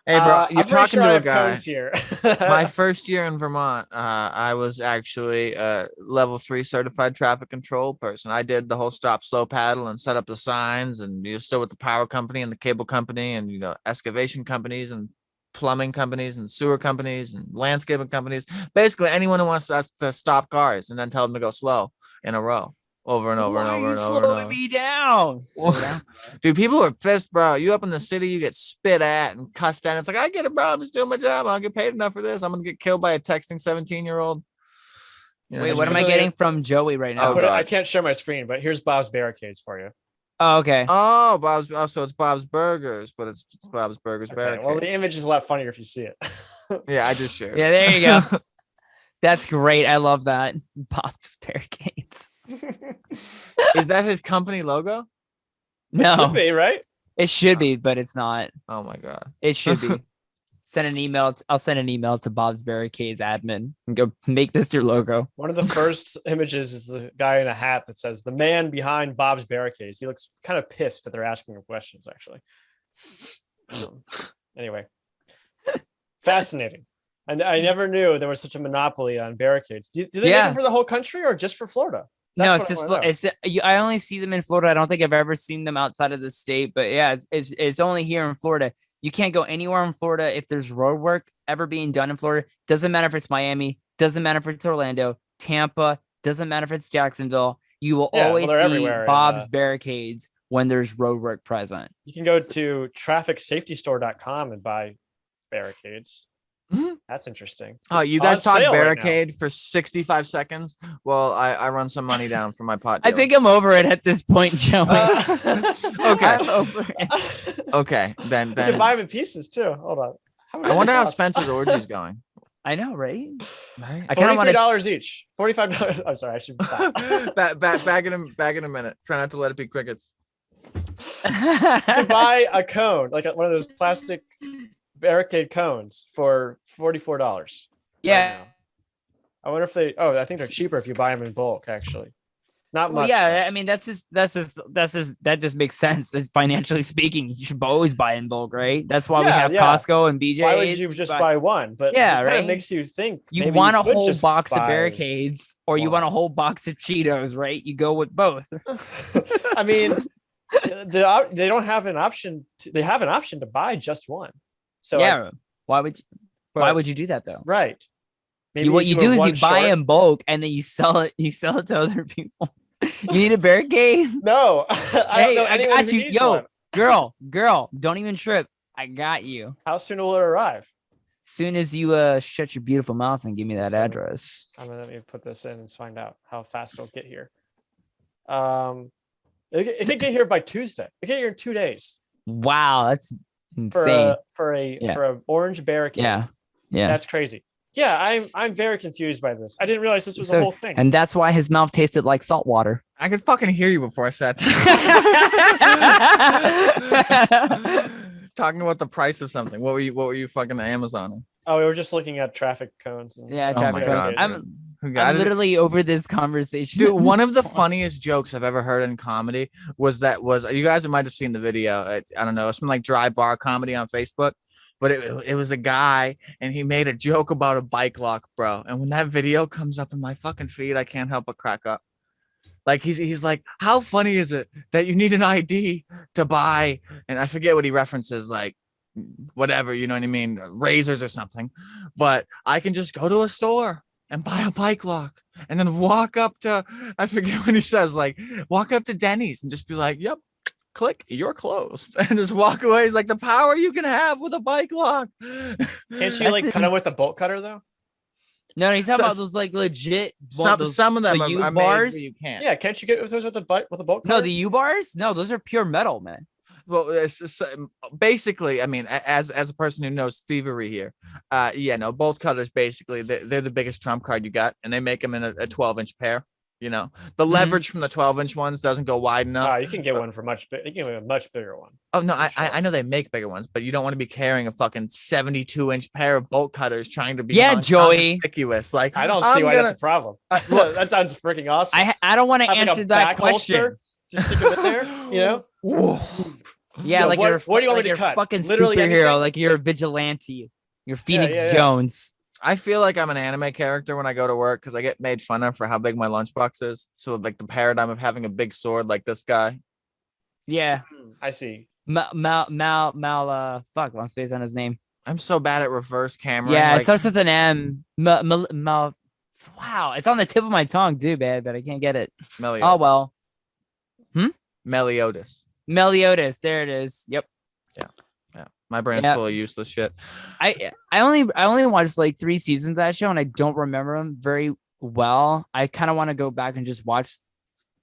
A: Hey, bro,
C: I'm
A: you're
C: pretty
A: talking
C: sure I
A: to a
C: have
A: guy.
C: codes here.
A: My first year in Vermont, I was actually a level 3 certified traffic control person. I did the whole stop slow paddle and set up the signs, and you're still with the power company and the cable company and excavation companies and plumbing companies and sewer companies and landscaping companies. Basically, anyone who wants us to stop cars and then tell them to go slow in a row. Over and over and over and over.
B: Slowing me down.
A: Dude, people are pissed, bro. You up in the city, you get spit at and cussed at. It's like, I get it, bro. I'm just doing my job. I don't get paid enough for this. I'm gonna get killed by a texting 17-year-old.
B: Wait, what am I getting from Joey right now?
C: I can't share my screen, but here's Bob's Barricades for you.
B: Oh, okay.
A: Oh, Bob's. Oh, so it's Bob's Burgers, but it's Bob's Burgers Barricades.
C: Well, the image is a lot funnier if you see it.
A: Yeah, I just shared.
B: Yeah, there you go. That's great. I love that. Bob's Barricades.
A: Is that his company logo?
B: No,
C: It should be, right?
B: it should be, but it's not.
A: Oh my god.
B: It should be. Send an email. I'll send an email to Bob's Barricades admin and go make this your logo.
C: One of the first images is the guy in a hat that says the man behind Bob's Barricades. He looks kind of pissed that they're asking him questions, actually. Anyway, fascinating. And I never knew there was such a monopoly on barricades. Do they make them for the whole country or just for Florida?
B: No, it's just I only see them in Florida. I don't think I've ever seen them outside of the state, but yeah, it's only here in Florida. You can't go anywhere in Florida if there's road work ever being done in Florida. Doesn't matter if it's Miami, doesn't matter if it's Orlando, Tampa, doesn't matter if it's Jacksonville. You will always see Bob's Barricades when there's road work present.
C: You can go to trafficsafetystore.com and buy barricades.
A: Mm-hmm.
C: That's interesting.
A: Oh, you guys talk Barricade for 65 seconds? Well, I run some money down for my pot deal.
B: I think I'm over it at this point, Joey.
A: Okay.
B: I'm over it.
A: Okay, then
C: You can buy them in pieces too. Hold on.
A: I wonder how Spencer's orgy's going.
B: I know, right?
A: I
C: kind of want $43 each. $45. I'm sorry, I should
A: back in a minute. Try not to let it be crickets.
C: You can buy a cone, like one of those plastic barricade cones for $44.
B: Yeah.
C: Right, I wonder if I think they're cheaper if you buy them in bulk, actually. Not much.
B: Yeah, I mean that just makes sense. Financially speaking, you should always buy in bulk, right? That's why we have Costco and BJ's.
C: Why would you just buy one? But
B: yeah,
C: it
B: right.
C: Makes you think
B: you want a whole box of barricades, or you want a whole box of Cheetos, right? You go with both.
C: I mean, they don't have an option. They have an option to buy just one. So
B: yeah, why would you do that though?
C: Right. Maybe
B: what you do is you buy in bulk and then you sell it. You sell it to other people. You need a barricade?
C: No, I don't know anyone
B: got
C: who
B: you.
C: needs
B: Yo,
C: one.
B: girl, don't even trip. I got you.
C: How soon will it arrive?
B: Soon as you shut your beautiful mouth and give me that address.
C: I'm gonna let me put this in and find out how fast it'll get here. It can get here by Tuesday. It can get here in 2 days.
B: Wow, that's insane.
C: For a orange barricade.
B: Yeah.
C: That's crazy. Yeah, I'm very confused by this. I didn't realize this was the whole thing.
B: And that's why his mouth tasted like salt water.
A: I could fucking hear you before I sat down. Talking about the price of something. What were you fucking Amazoning?
C: Oh, we were just looking at traffic cones.
B: Traffic cones.
C: God.
B: I'm literally over this conversation.
A: Dude, one of the funniest jokes I've ever heard in comedy was you guys might have seen the video. I don't know. It's from like Dry Bar Comedy on Facebook. But it was a guy, and he made a joke about a bike lock, bro. And when that video comes up in my fucking feed, I can't help but crack up. Like he's like, how funny is it that you need an ID to buy? And I forget what he references, like whatever, you know what I mean, razors or something. But I can just go to a store and buy a bike lock, and then walk up to, I forget what he says, like walk up to Denny's and just be like, yep. Click, you're closed, and just walk away. It's like the power you can have with a bike lock.
C: Can't you like cut them with a bolt cutter though?
B: No, he's talking about those like legit.
A: Some of them
B: the
A: are
B: U-bars.
A: made you can't.
C: Yeah, can't you get those with a bolt cutter?
B: No, the U-bars. No, those are pure metal, man.
A: Well, it's basically, I mean, as a person who knows thievery here, bolt cutters basically they're the biggest trump card you got, and they make them in a 12-inch pair. You know, the leverage from the 12-inch ones doesn't go wide enough.
C: You can get one for much big. You can get a much bigger one.
A: Oh no, I know they make bigger ones, but you don't want to be carrying a fucking 72-inch pair of bolt cutters trying to be
B: Joey
A: conspicuous. Like,
C: I don't see why that's a problem. That sounds freaking awesome.
B: I don't want to answer that question.
C: Holster, just stick them in there. You know.
A: Whoa.
B: Yeah, like what
C: do you want me to cut?
B: Fucking
C: Literally
B: superhero,
C: anything?
B: like you're a vigilante. You're Phoenix
C: Yeah.
B: Jones.
A: I feel like I'm an anime character when I go to work because I get made fun of for how big my lunchbox is. So like the paradigm of having a big sword like this guy.
B: Yeah.
C: I see.
B: Fuck, I'm spacing on his name.
A: I'm so bad at reverse camera.
B: Yeah, it starts with an M. Wow, it's on the tip of my tongue, too, man, but I can't get it.
A: Meliodos.
B: Oh well.
A: Meliodos.
B: Meliodos, there it is. Yep.
A: Yeah. My brain's full of useless shit.
B: I only watched like 3 seasons of that show, and I don't remember them very well. I kind of want to go back and just watch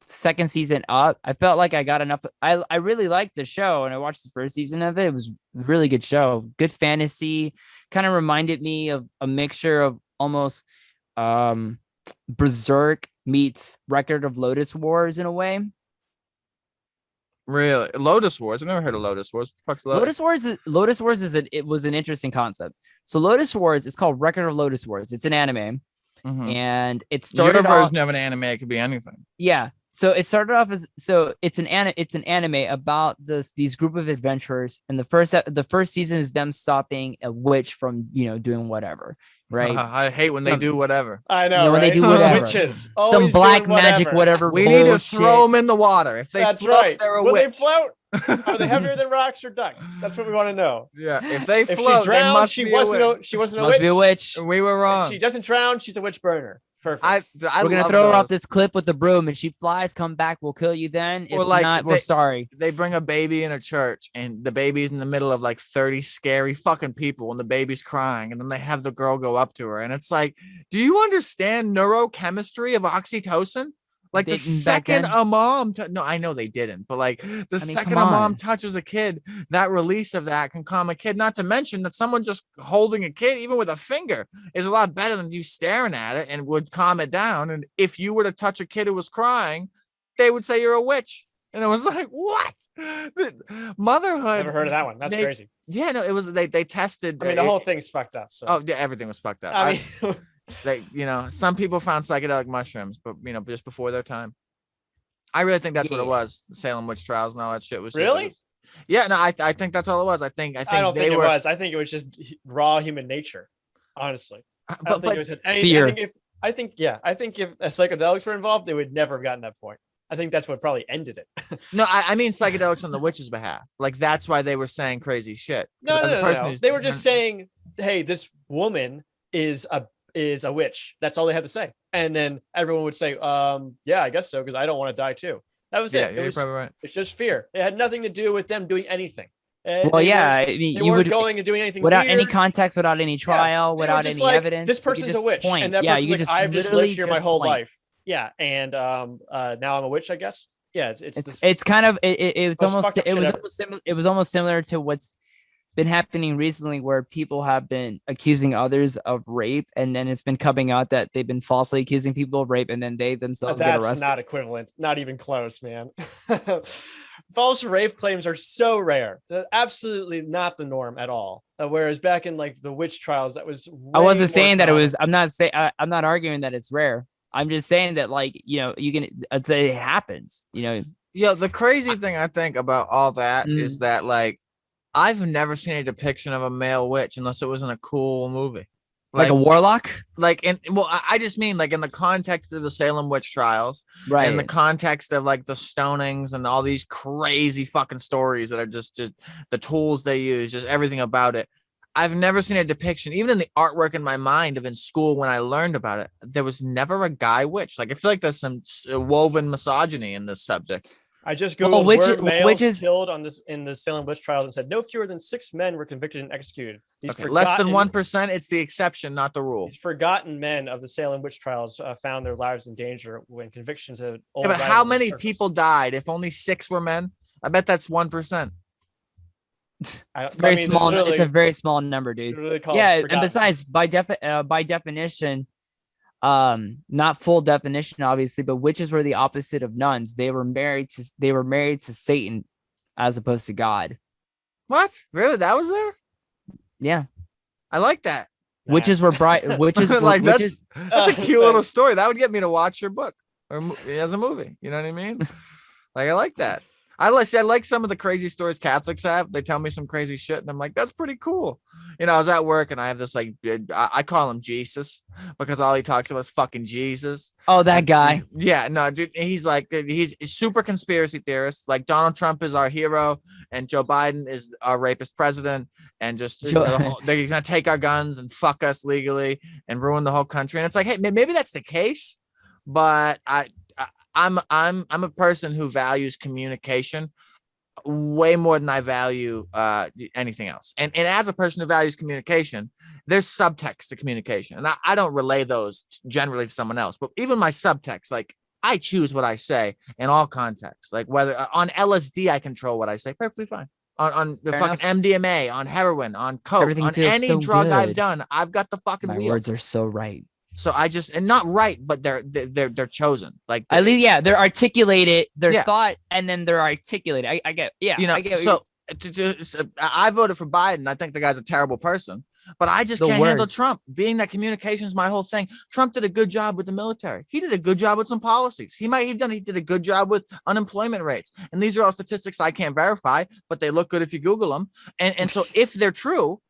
B: second season up. I felt like I got enough. I really liked the show, and I watched the first season of it. It was a really good show. Good fantasy. Kind of reminded me of a mixture of almost Berserk meets Record of Lodoss Wars in a way.
A: Really? Lodoss Wars? I've never heard of Lodoss Wars. What the fuck's
B: Lodoss Wars? Lodoss Wars it was an interesting concept. So Lodoss Wars, it's called Record of Lodoss Wars. It's an anime, and it started
A: off of an anime. It could be anything.
B: Yeah. So it started off as it's an anime about these group of adventurers, and the first season is them stopping a witch from doing whatever, right?
A: I hate when they do whatever.
C: I know,
B: when
C: right?
B: they do whatever.
C: Witches,
B: some black magic, whatever.
A: We need to throw them in the water. If they
C: That's
A: float,
C: right.
A: they're a
C: Will
A: witch.
C: they float? Are they heavier than rocks or ducks? That's what we want to know.
A: Yeah, if they
C: If
A: float,
C: she drowned,
A: they must
C: she
A: be
C: wasn't
A: a witch.
C: she wasn't a
B: Must
C: witch.
B: be a witch.
A: We were wrong.
C: If she doesn't drown, she's a witch burner. Perfect.
A: I
B: We're gonna
A: love
B: throw her
A: those.
B: off this cliff with the broom, and she flies. Come back, we'll kill you. Then, if
A: Or like
B: not, we're sorry.
A: They bring a baby in a church, and the baby's in the middle of like 30 scary fucking people, and the baby's crying, and then they have the girl go up to her, and it's like, do you understand neurochemistry of oxytocin? Like the second a mom, no, I know they didn't, but like the second a mom touches a kid, that release of that can calm a kid. Not to mention that someone just holding a kid, even with a finger, is a lot better than you staring at it and would calm it down. And if you were to touch a kid who was crying, they would say you're a witch. And it was like, what? Motherhood.
C: Never heard of that one. That's crazy.
A: Yeah, no, it was they tested.
C: I mean, the whole thing's fucked up. So.
A: Oh yeah, everything was fucked up.
C: I mean,
A: some people found psychedelic mushrooms, but just before their time. I really think that's what it was. The Salem Witch trials and all that shit was
C: really.
A: Yeah, no, I think that's all it was. I don't think it
C: was. I think it was just raw human nature. Honestly, I don't think it was anything.
B: Fear.
C: I think if psychedelics were involved, they would never have gotten that point. I think that's what probably ended it.
A: No, I mean psychedelics on the witch's behalf. Like that's why they were saying crazy shit.
C: No. They were just saying, "Hey, this woman is a witch." That's all they had to say, and then everyone would say, "Yeah, I guess so," because I don't want to die too. That was it.
A: Yeah, you're probably right.
C: It's just fear. It had nothing to do with them doing anything.
B: Well, yeah, I mean,
C: They
B: you
C: weren't
B: would
C: going and doing anything
B: without any
C: weird.
B: context, without any trial,
C: They were
B: without
C: just
B: any
C: like,
B: evidence.
C: this
B: you could
C: person's a
B: just
C: witch,
B: point.
C: and that
B: yeah,
C: person's
B: you
C: like,
B: just
C: I've just
B: literally
C: lived here my
B: just
C: whole
B: point.
C: life. Yeah, and now I'm a witch, I guess. Yeah,
B: It's kind of it's
C: most
B: almost
C: fucked up
B: it
C: shit
B: was
C: ever.
B: almost similar. It was almost similar to what's been happening recently, where people have been accusing others of rape, and then it's been coming out that they've been falsely accusing people of rape, and then they themselves get
C: That's
B: arrested.
C: not equivalent. Not even close, man. False rape claims are so rare. They're absolutely not the norm at all. Whereas back in like the witch trials, that was
B: I wasn't saying that it
C: common.
B: was. I'm not arguing that it's rare. I'm just saying that, like, you can. I'd say it happens.
A: Yeah, the crazy thing I think about all that is that, like, I've never seen a depiction of a male witch unless it was in a cool movie.
B: Like a warlock?
A: Like, I just mean, like, in the context of the Salem Witch trials,
B: Right.
A: in the context of, like, the stonings and all these crazy fucking stories that are just the tools they use, just everything about it. I've never seen a depiction, even in the artwork in my mind of in school when I learned about it, there was never a guy witch. Like, I feel like there's some woven misogyny in this subject.
C: I just googled were males
B: witches
C: killed in the Salem Witch trials and said no fewer than 6 men were convicted and executed.
A: Less than 1%. It's the exception, not the rule.
C: These forgotten men of the Salem Witch trials found their lives in danger when convictions of old.
A: Yeah, but how many people died if only 6 were men? I bet that's 1%.
B: It's very small. It's a very small number, dude. Yeah, and besides, by definition, not full definition, obviously, but witches were the opposite of nuns. They were married to Satan as opposed to God.
A: What? Really? That was there?
B: Yeah.
A: I like that.
B: Witches were witches were,
A: like
B: witches,
A: that's a cute little story. That would get me to watch your book or as a movie. You know what I mean? Like, I like that. I like some of the crazy stories Catholics have. They tell me some crazy shit, and I'm like, that's pretty cool. I was at work, and I have this, like, I call him Jesus because all he talks about is fucking Jesus.
B: Oh, that guy.
A: Yeah, no, dude. He's super conspiracy theorist. Like, Donald Trump is our hero, and Joe Biden is our rapist president, and just he's gonna take our guns and fuck us legally and ruin the whole country. And it's like, hey, maybe that's the case, but I'm a person who values communication way more than I value anything else. And as a person who values communication, there's subtext to communication. And I don't relay those generally to someone else. But even my subtext, like, I choose what I say in all contexts. Like, whether on LSD, I control what I say perfectly fine. On the fucking MDMA, on heroin, on coke,
B: Everything
A: on
B: feels
A: any
B: so
A: drug
B: good.
A: I've done, I've got the fucking
B: My
A: wheel.
B: words are so right.
A: So I just, and not right, but they're chosen. Like,
B: at least, yeah, they're articulated, they're
A: Yeah.
B: thought, and then they're articulated. I get, yeah, I get.
A: So I voted for Biden. I think the guy's a terrible person, but I just can't handle Trump. Being that communication is my whole thing. Trump did a good job with the military. He did a good job with some policies. He did a good job with unemployment rates. And these are all statistics I can't verify, but they look good if you Google them. And so if they're true,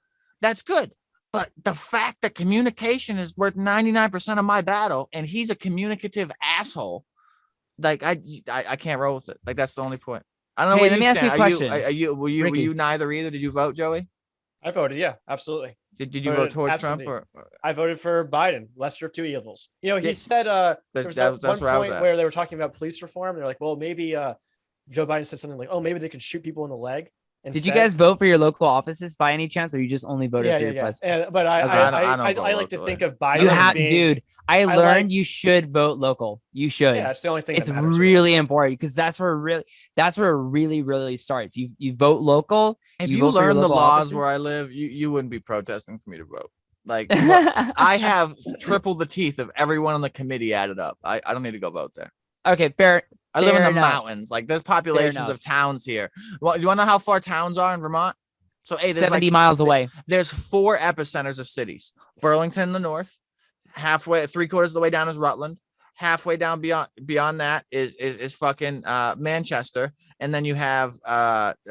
A: that's good. But the fact that communication is worth 99% of my battle, and he's a communicative asshole, like, I can't roll with it. Like, that's the only point. I don't know.
B: Hey, let me ask you a question.
A: Were you neither either? Did you vote, Joey?
C: I voted, yeah, absolutely.
A: Did you vote towards Trump or?
C: I voted for Biden, lesser of two evils. He said there was
A: that's
C: one
A: where I was
C: point
A: at.
C: where they were talking about police reform. They're like, well, maybe Joe Biden said something like, oh, maybe they could shoot people in the leg.
B: Did you guys vote for your local offices by any chance, or you just only voted for your president?
C: But I like to think of Biden.
B: You have,
C: being,
B: dude. I learned you should vote local. You should.
C: Yeah, it's the only thing.
B: It's really important because that's where it really starts. You vote local.
A: If you learn the laws where I live, you wouldn't be protesting for me to vote. Like, I have triple the teeth of everyone on the committee added up. I don't need to go vote there.
B: Okay, fair.
A: I live in the mountains. Like, there's populations of towns here. Well, you want to know how far towns are in Vermont? So,
B: 70 miles away.
A: There's 4 epicenters of cities. Burlington in the north, halfway, 3/4 of the way down is Rutland. Halfway down beyond that is fucking Manchester, and then you have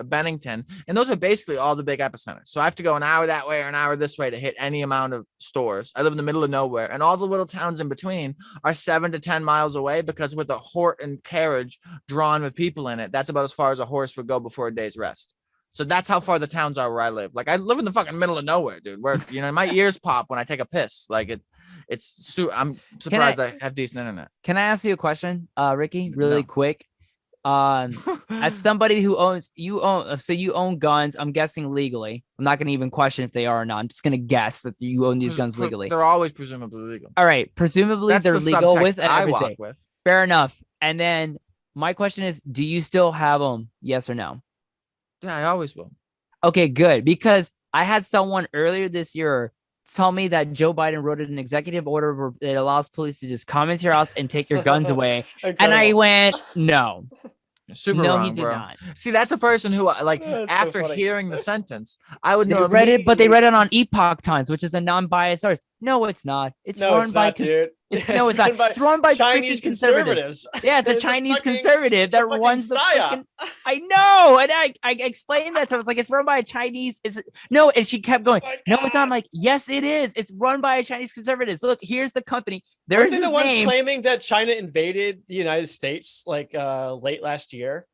A: Bennington, and those are basically all the big epicenters. So I have to go an hour that way or an hour this way to hit any amount of stores. I live in the middle of nowhere, and all the little towns in between are 7 to 10 miles away, because with a horse and carriage drawn with people in it, that's about as far as a horse would go before a day's rest. So that's how far the towns are where I live. Like, I live in the fucking middle of nowhere, dude. Where my ears pop when I take a piss. Like, I'm surprised I have decent internet.
B: Can I ask you a question, Ricky, really quick? As somebody who you own guns, I'm guessing legally. I'm not gonna even question if they are or not. I'm just gonna guess that you own these guns legally.
A: They're always presumably legal.
B: All right, presumably
A: That's
B: they're
A: the
B: legal
A: subtext
B: with
A: I
B: everything.
A: walk with.
B: Fair enough. And then my question is, do you still have them? Yes or no?
A: Yeah, I always will.
B: Okay, good. Because I had someone earlier this year tell me that Joe Biden wrote an executive order that allows police to just come into your house and take your guns away. And I went, no.
A: Super
B: no,
A: wrong,
B: he did
A: bro.
B: not.
A: See, that's a person who, like,
C: That's
A: after
C: so funny.
A: hearing the sentence, I would
B: They
A: know.
B: read it, but they read it on Epoch Times, which is a non-biased source. No, it's not. It's run by
C: dude.
B: no, it's not. It's run by
C: Chinese
B: freaking conservatives. Yeah, it's a
C: It's
B: Chinese
C: fucking-
B: conservative that
C: fucking
B: runs the
C: psyop.
B: freaking. I know, and I explained that to her. I was like, it's run by a Chinese. It's no, and she kept going.
C: Oh my
B: No, it's not.
C: God.
B: I'm like, yes, it is. It's run by a Chinese conservatives. Look, here's the company.
C: There's
B: There's his
C: the ones
B: name.
C: claiming that China invaded the United States like late last year.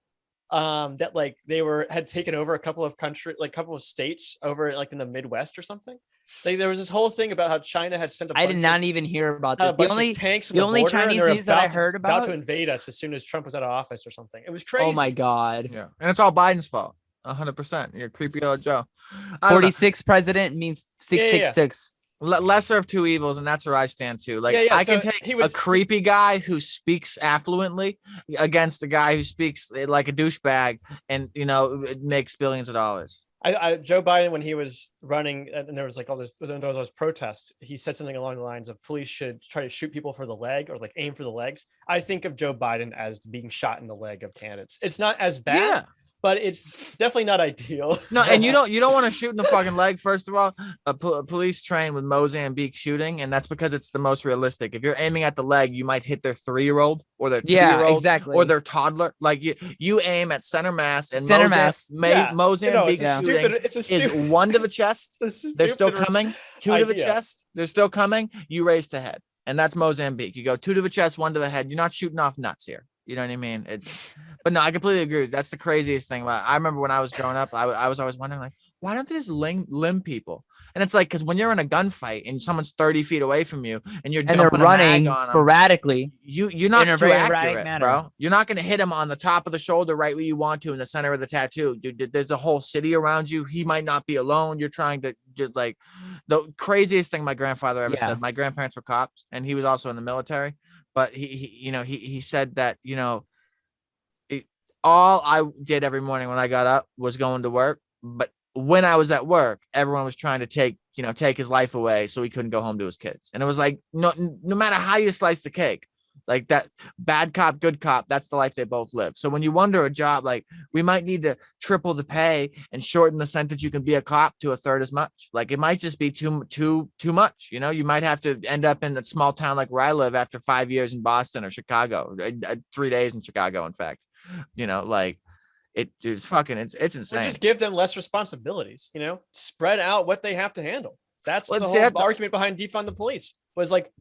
C: That like they had taken over a couple of states over like in the Midwest or something. Like there was this whole thing about how China had sent
B: I did not even hear about
C: had
B: this.
C: a bunch of tanks on
B: the only
C: border, and
B: Chinese
C: they're
B: news that I
C: about to-
B: heard
C: about
B: about.
C: to invade us as soon as Trump was out of office or something. It was crazy.
B: Oh my God.
A: Yeah, and it's all Biden's fault. 100%. You're creepy old Joe. I don't know.
B: 46 president means 666.
A: Lesser of two evils, and that's where I stand too. Like,
C: Yeah,
A: I can
C: so
A: take a creepy guy who speaks affluently against a guy who speaks like a douchebag and, you know, it makes billions of dollars.
C: Joe Biden, when he was running, and there was like all this, there was all those protests, he said something along the lines of police should try to shoot people for the leg or like aim for the legs. I think of Joe Biden as being shot in the leg of candidates. It's not as bad.
A: Yeah.
C: But it's definitely not ideal.
A: No, and you don't want to shoot in the fucking leg. First of all, police train with Mozambique shooting, and that's because it's the most realistic. If you're aiming at the leg, you might hit their 3-year-old or their 2-year-old,
B: exactly,
A: or their toddler. Like you aim at center mass, and Mozambique shooting is 1 to the chest. They're still coming. 2 to the chest. They're still coming. You raise to head, and that's Mozambique. You go 2 to the chest, 1 to the head. You're not shooting off nuts here. You know what I mean? But no, I completely agree. That's the craziest thing about it. I remember when I was growing up, I was always wondering, like, why don't they just limb people? And it's like, because when you're in a gunfight and someone's 30 feet away from you and they're
B: running sporadically,
A: you're not too accurate,
B: manner.
A: Bro. You're not going to hit him on the top of the shoulder right where you want to in the center of the tattoo. Dude, there's a whole city around you. He might not be alone. You're trying to just like the craziest thing my grandfather ever said. My grandparents were cops and he was also in the military. But he said that, you know, all I did every morning when I got up was going to work. But when I was at work, everyone was trying to take his life away so he couldn't go home to his kids. And it was like, no matter how you slice the cake, like that bad cop, good cop, that's the life they both live. So when you wonder a job, like we might need to triple the pay and shorten the sentence you can be a cop to 1/3 as much. Like it might just be too much. You know, you might have to end up in a small town like where I live after 5 years in Boston or Chicago, 3 days in Chicago. In fact, you know, like it's insane.
C: Or just give them less responsibilities, you know, spread out what they have to handle. That's the whole argument behind defund the police was like,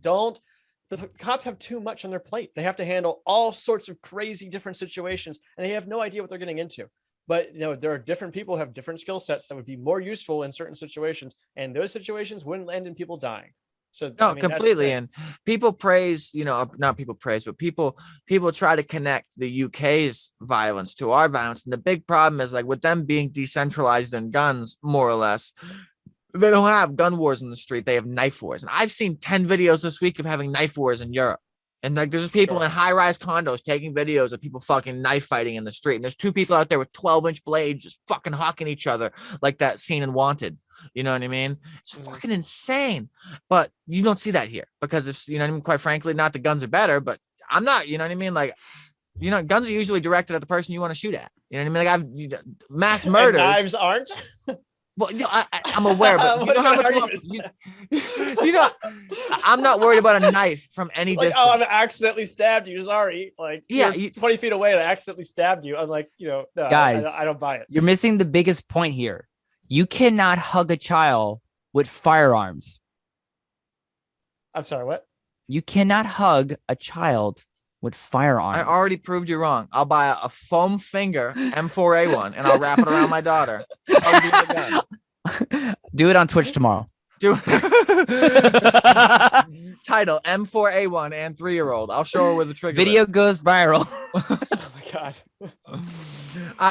C: the cops have too much on their plate. They have to handle all sorts of crazy different situations and they have no idea what they're getting into. But, you know, there are different people who have different skill sets that would be more useful in certain situations. And those situations wouldn't end in people dying. So
A: no, completely. And people praise, you know, not people praise, but people try to connect the UK's violence to our violence. And the big problem is like with them being decentralized in guns, more or less, they don't have gun wars in the street. They have knife wars. And I've seen 10 videos this week of having knife wars in Europe. And like, there's just people in high-rise condos taking videos of people fucking knife fighting in the street. And there's 2 people out there with 12-inch blades just fucking hawking each other like that scene in Wanted. You know what I mean? It's fucking insane. But you don't see that here because if, you know what I mean? Quite frankly, not the guns are better, but I'm not, you know what I mean? Like, you know, guns are usually directed at the person you want to shoot at. You know what I mean? Like mass murders.
C: And knives aren't.
A: Well, you know, I'm aware, but you know how much more, you know, I'm not worried about a knife from any distance.
C: Oh, I accidentally stabbed you. Sorry. Like, yeah, 20 feet away and I accidentally stabbed you. I'm like, you know, no,
B: guys,
C: I don't buy it.
B: You're missing the biggest point here. You cannot hug a child with firearms.
C: I'm sorry, what?
B: You cannot hug a child with firearms.
A: I already proved you wrong. I'll buy a foam finger M4A1 and I'll wrap it around my daughter.
B: Do it on Twitch tomorrow.
A: Do title M4A1 and 3-year-old. I'll show her with the trigger.
B: Video
A: list.
B: goes viral.
C: Oh my god.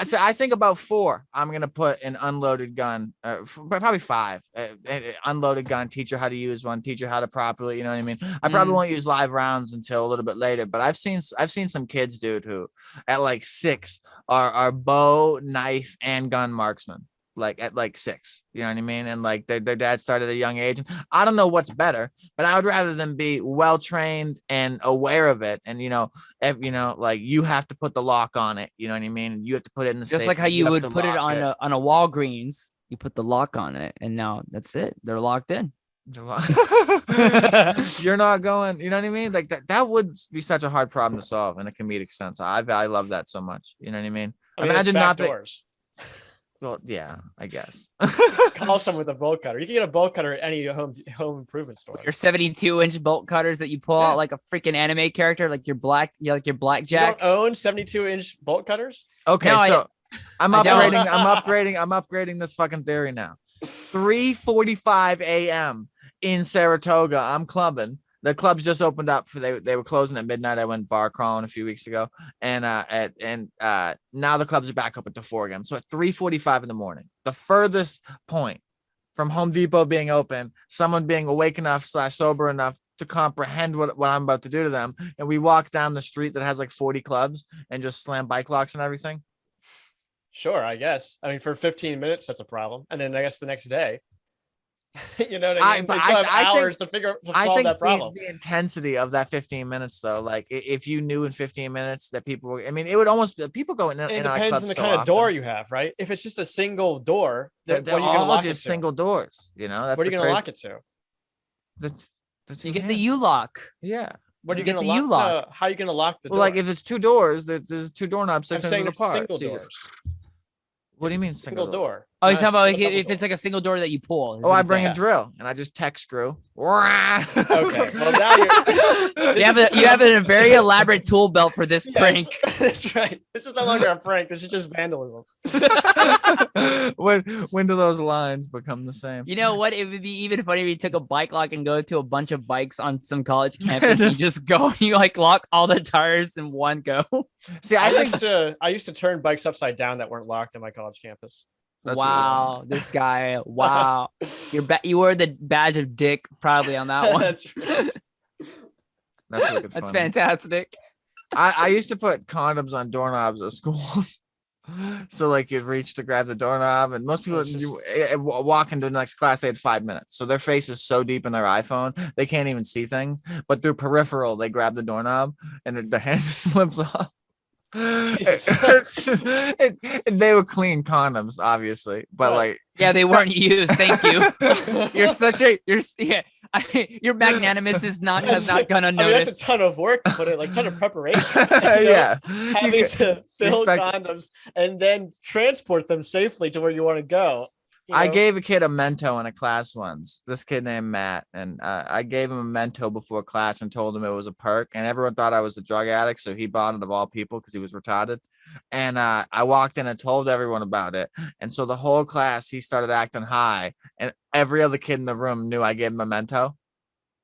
A: So I think about 4. I'm gonna put an unloaded gun, probably 5. Unloaded gun. Teach her how to use one. Teach her how to properly. You know what I mean? I probably won't use live rounds until a little bit later. But I've seen some kids, dude, who at like 6 are bow, knife, and gun marksmen. Like at like 6, you know what I mean? And like their dad started at a young age. I don't know what's better, but I would rather them be well trained and aware of it. And like you have to put the lock on it. You know what I mean? You have to put it in the
B: Just
A: safe.
B: like how you would put it on
A: it.
B: a Walgreens. You put the lock on it, and now that's it. They're locked in.
A: You're not going. You know what I mean? Like that would be such a hard problem to solve in a comedic sense. I love that so much. You know what I mean? Imagine not
C: doors.
A: Well, yeah, I guess.
C: Call someone with a bolt cutter. You can get a bolt cutter at any home improvement store.
B: Your 72-inch bolt cutters that you pull out like a freaking anime character, like your blackjack.
C: You don't own 72-inch bolt cutters?
A: Okay, no, so I'm upgrading this fucking theory now. 3:45 a.m. in Saratoga. I'm clubbing. The clubs just opened up they were closing at midnight. I went bar crawling a few weeks ago, and now the clubs are back open to 4 again. So at 3:45 in the morning, the furthest point from Home Depot being open, someone being awake enough / sober enough to comprehend what I'm about to do to them, and we walk down the street that has like 40 clubs and just slam bike locks and everything.
C: Sure, I guess. I mean, for 15 minutes, that's a problem, and then I guess the next day. You know what I mean? I hours to solve that problem.
A: The intensity of that 15 minutes, though, like if you knew in 15 minutes that people were, I mean, it would almost people go in. It
C: depends on the kind of door you have, right? If it's just a single door,
A: they're all lock just single doors. You know, that's
C: what are you going to lock it to?
B: You get the U-lock.
A: Yeah.
C: What are you going to lock? How are you going to lock the door?
A: Well, like if it's 2 doors, there's 2 doorknobs 6 inches apart.
C: Single doors.
A: What do you mean
C: single door?
B: Oh, he's talking about like if it's like a single door that you pull.
A: Oh, I bring a drill and I just tech screw.
C: Okay. Well, now
B: you have a very elaborate tool belt for this prank.
C: That's right. This is no longer a prank. This is just vandalism.
A: When do those lines become the same?
B: You know what? It would be even funny if you took a bike lock and go to a bunch of bikes on some college campus. You just go, you like lock all the tires in one go.
C: See, I used to turn bikes upside down that weren't locked on my college campus.
B: That's wow, really this guy! Wow, you wore the badge of dick proudly on that one. That's fantastic.
A: I used to put condoms on doorknobs at schools, so like you'd reach to grab the doorknob, and most people walk into the next class. They had 5 minutes, so their face is so deep in their iPhone they can't even see things. But through peripheral, they grab the doorknob, and the hand just slips off. They were clean condoms, obviously, but
B: they weren't used. Thank you. Your magnanimous has not gonna notice.
C: That's a ton of work to put it, like ton of preparation.
A: Yeah,
C: having to fill condoms and then transport them safely to where you want to go.
A: I gave a kid a Mento in a class once. This kid named Matt, and I gave him a Mento before class and told him it was a perk, and everyone thought I was a drug addict, so he bought it of all people because he was retarded. And I walked in and told everyone about it, and so the whole class he started acting high, and every other kid in the room knew I gave him a Mento.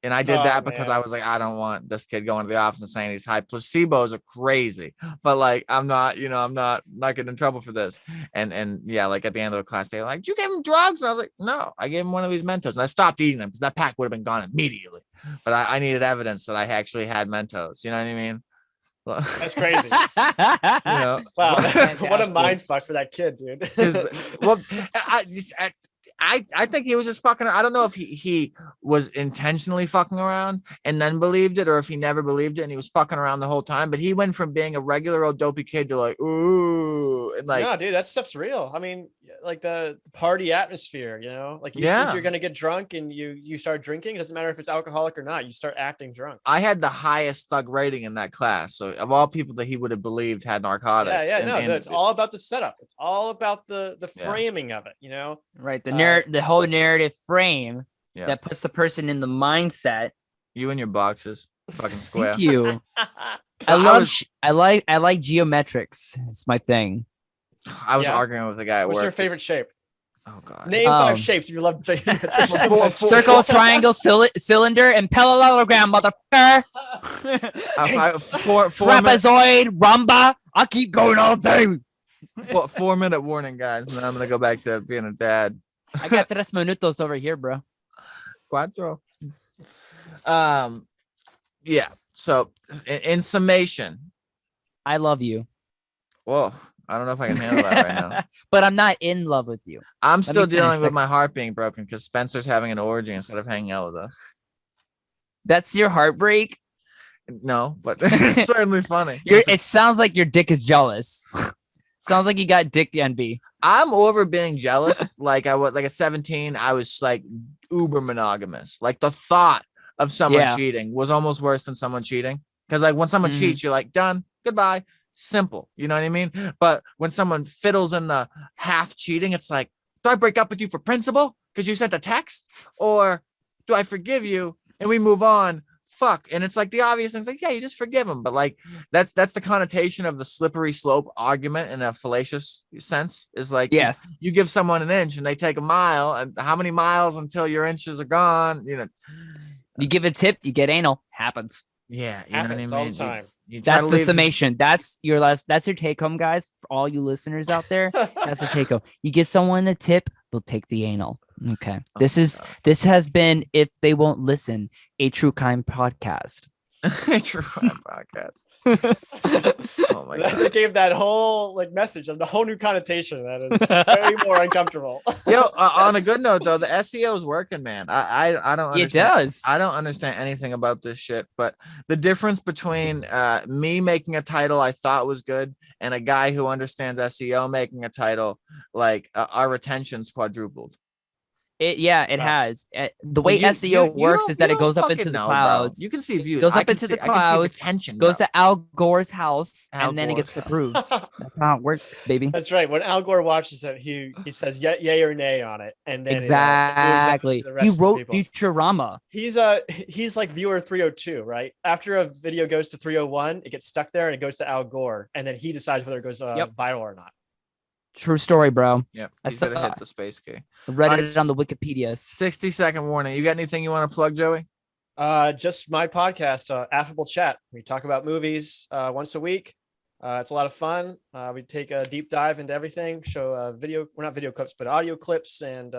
A: And I did that because I was like, I don't want this kid going to the office and saying he's high. Placebos are crazy, but like, I'm not getting in trouble for this. And yeah, like at the end of the class, they were like, did you give him drugs? And I was like, no, I gave him one of these Mentos, and I stopped eating them because that pack would have been gone immediately. But I needed evidence that I actually had Mentos. You know what I mean?
C: That's crazy. Wow, what a mind fuck for that kid, dude.
A: Well, I think he was just fucking. I don't know if he was intentionally fucking around and then believed it, or if he never believed it and he was fucking around the whole time. But he went from being a regular old dopey kid to like, ooh, and like,
C: no, dude, that stuff's real. I mean, like the party atmosphere, like you think you're gonna get drunk and you start drinking. It doesn't matter if it's alcoholic or not. You start acting drunk.
A: I had the highest thug rating in that class, so of all people that he would have believed had narcotics.
C: It's all about the setup. It's all about the framing of it.
B: Right. The whole narrative frame that puts the person in the mindset.
A: You and your boxes, fucking square.
B: Thank you. I like geometrics. It's my thing.
A: I was arguing with a guy at work.
C: What's your favorite shape?
A: Oh God.
C: Name 5 shapes if you love
B: circle, triangle, cylinder, and parallelogram, motherfucker. Trapezoid, rhomba. I keep going all day.
A: 4-minute warning, guys, and then I'm gonna go back to being a dad.
B: I got 3 minutos over here, bro.
A: Cuatro. Yeah. So in summation,
B: I love you.
A: Whoa. I don't know if I can handle that right now.
B: But I'm not in love with you.
A: I'm still dealing with my heart being broken because Spencer's having an orgy instead of hanging out with us.
B: That's your heartbreak?
A: No, but it's certainly funny.
B: It sounds like your dick is jealous. Sounds like you got dick envy.
A: I'm over being jealous. Like I was, like at 17, I was like uber monogamous. Like the thought of someone cheating was almost worse than someone cheating. Because like when someone cheats, you're like, done, goodbye. Simple, you know what I mean? But when someone fiddles in the half cheating, it's like, do I break up with you for principle because you sent a text, or do I forgive you and we move on? Fuck. And it's like the obvious thing. It's like, yeah, you just forgive him. But like that's the connotation of the slippery slope argument in a fallacious sense. Is like,
B: yes,
A: you give someone an inch and they take a mile, and how many miles until your inches are gone? You know,
B: you give a tip, you get anal. Happens.
A: Yeah, you
C: happens
A: know what I mean?
C: all the time.
B: That's the summation. That's your take home, guys. For all you listeners out there, that's the take home. You give someone a tip, they'll take the anal. Okay. This has been, if they won't listen, a True Crime podcast.
A: A True Crime podcast. Oh my God.
C: They gave that whole like message and the whole new connotation that is very more uncomfortable.
A: Yo, on a good note though, the SEO is working, man. I don't understand.
B: It does.
A: I don't understand anything about this shit, but the difference between me making a title I thought was good and a guy who understands SEO making a title, like our retention's quadrupled.
B: It has. The way SEO works is that it goes up into the clouds.
A: Bro. You can see views.
B: Goes up into the clouds. Goes to Al Gore's house, and then it gets approved. That's how it works, baby.
C: That's right. When Al Gore watches it, he says yay or nay on it, and then
B: exactly. He wrote Futurama.
C: He's like viewer 302, right? After a video goes to 301, it gets stuck there and it goes to Al Gore, and then he decides whether it goes viral or not.
B: True story, bro.
A: Yeah, he's gonna hit the space key.
B: Read it on the Wikipedias.
A: 60-second warning. You got anything you want to plug, Joey?
C: Just my podcast, Affable Chat. We talk about movies once a week. It's a lot of fun. We take a deep dive into everything. Show not video clips, but audio clips, and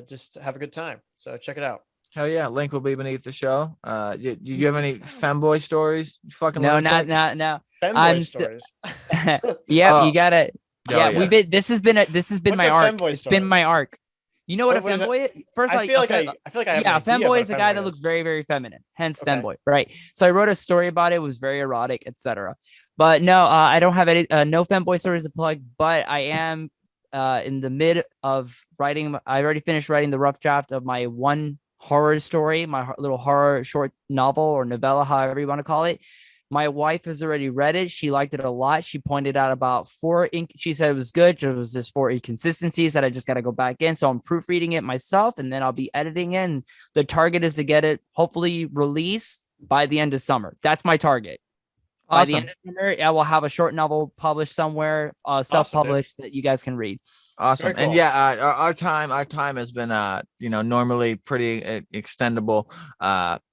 C: just have a good time. So check it out.
A: Hell yeah! Link will be beneath the show. Do you have any femboy stories? You fucking
B: no.
C: Femboy stories.
B: Yeah, you gotta.
A: Yeah,
B: we've been. This has been my arc. It's been my arc. You know what a femboy is? First,
C: I feel like I have
B: femboy is a guy that looks very, very feminine. Hence, femboy, right? So I wrote a story about it. It was very erotic, etc. But no, I don't have any no femboy stories to plug. But I am in the mid of writing. I already finished writing the rough draft of my one horror story, my little horror short novel or novella, however you want to call it. My wife has already read it. She liked it a lot. She pointed out about she said it was good. There was just 4 inconsistencies that I just got to go back in. So I'm proofreading it myself, and then I'll be editing it. And the target is to get it hopefully released by the end of summer. That's my target. Awesome. By the end of summer, I will have a short novel published somewhere, self-published, that you guys can read.
A: Awesome. Cool. And yeah, our time has been normally pretty extendable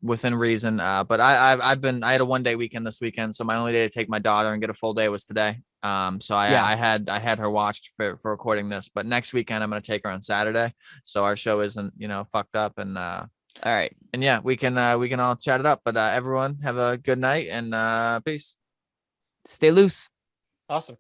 A: within reason, but I had a 1-day weekend this weekend, so my only day to take my daughter and get a full day was today. So I had her watched for recording this, but next weekend I'm going to take her on Saturday, so our show isn't fucked up. And all
B: right,
A: and yeah, we can all chat it up, but everyone have a good night and peace.
B: Stay loose.
C: Awesome.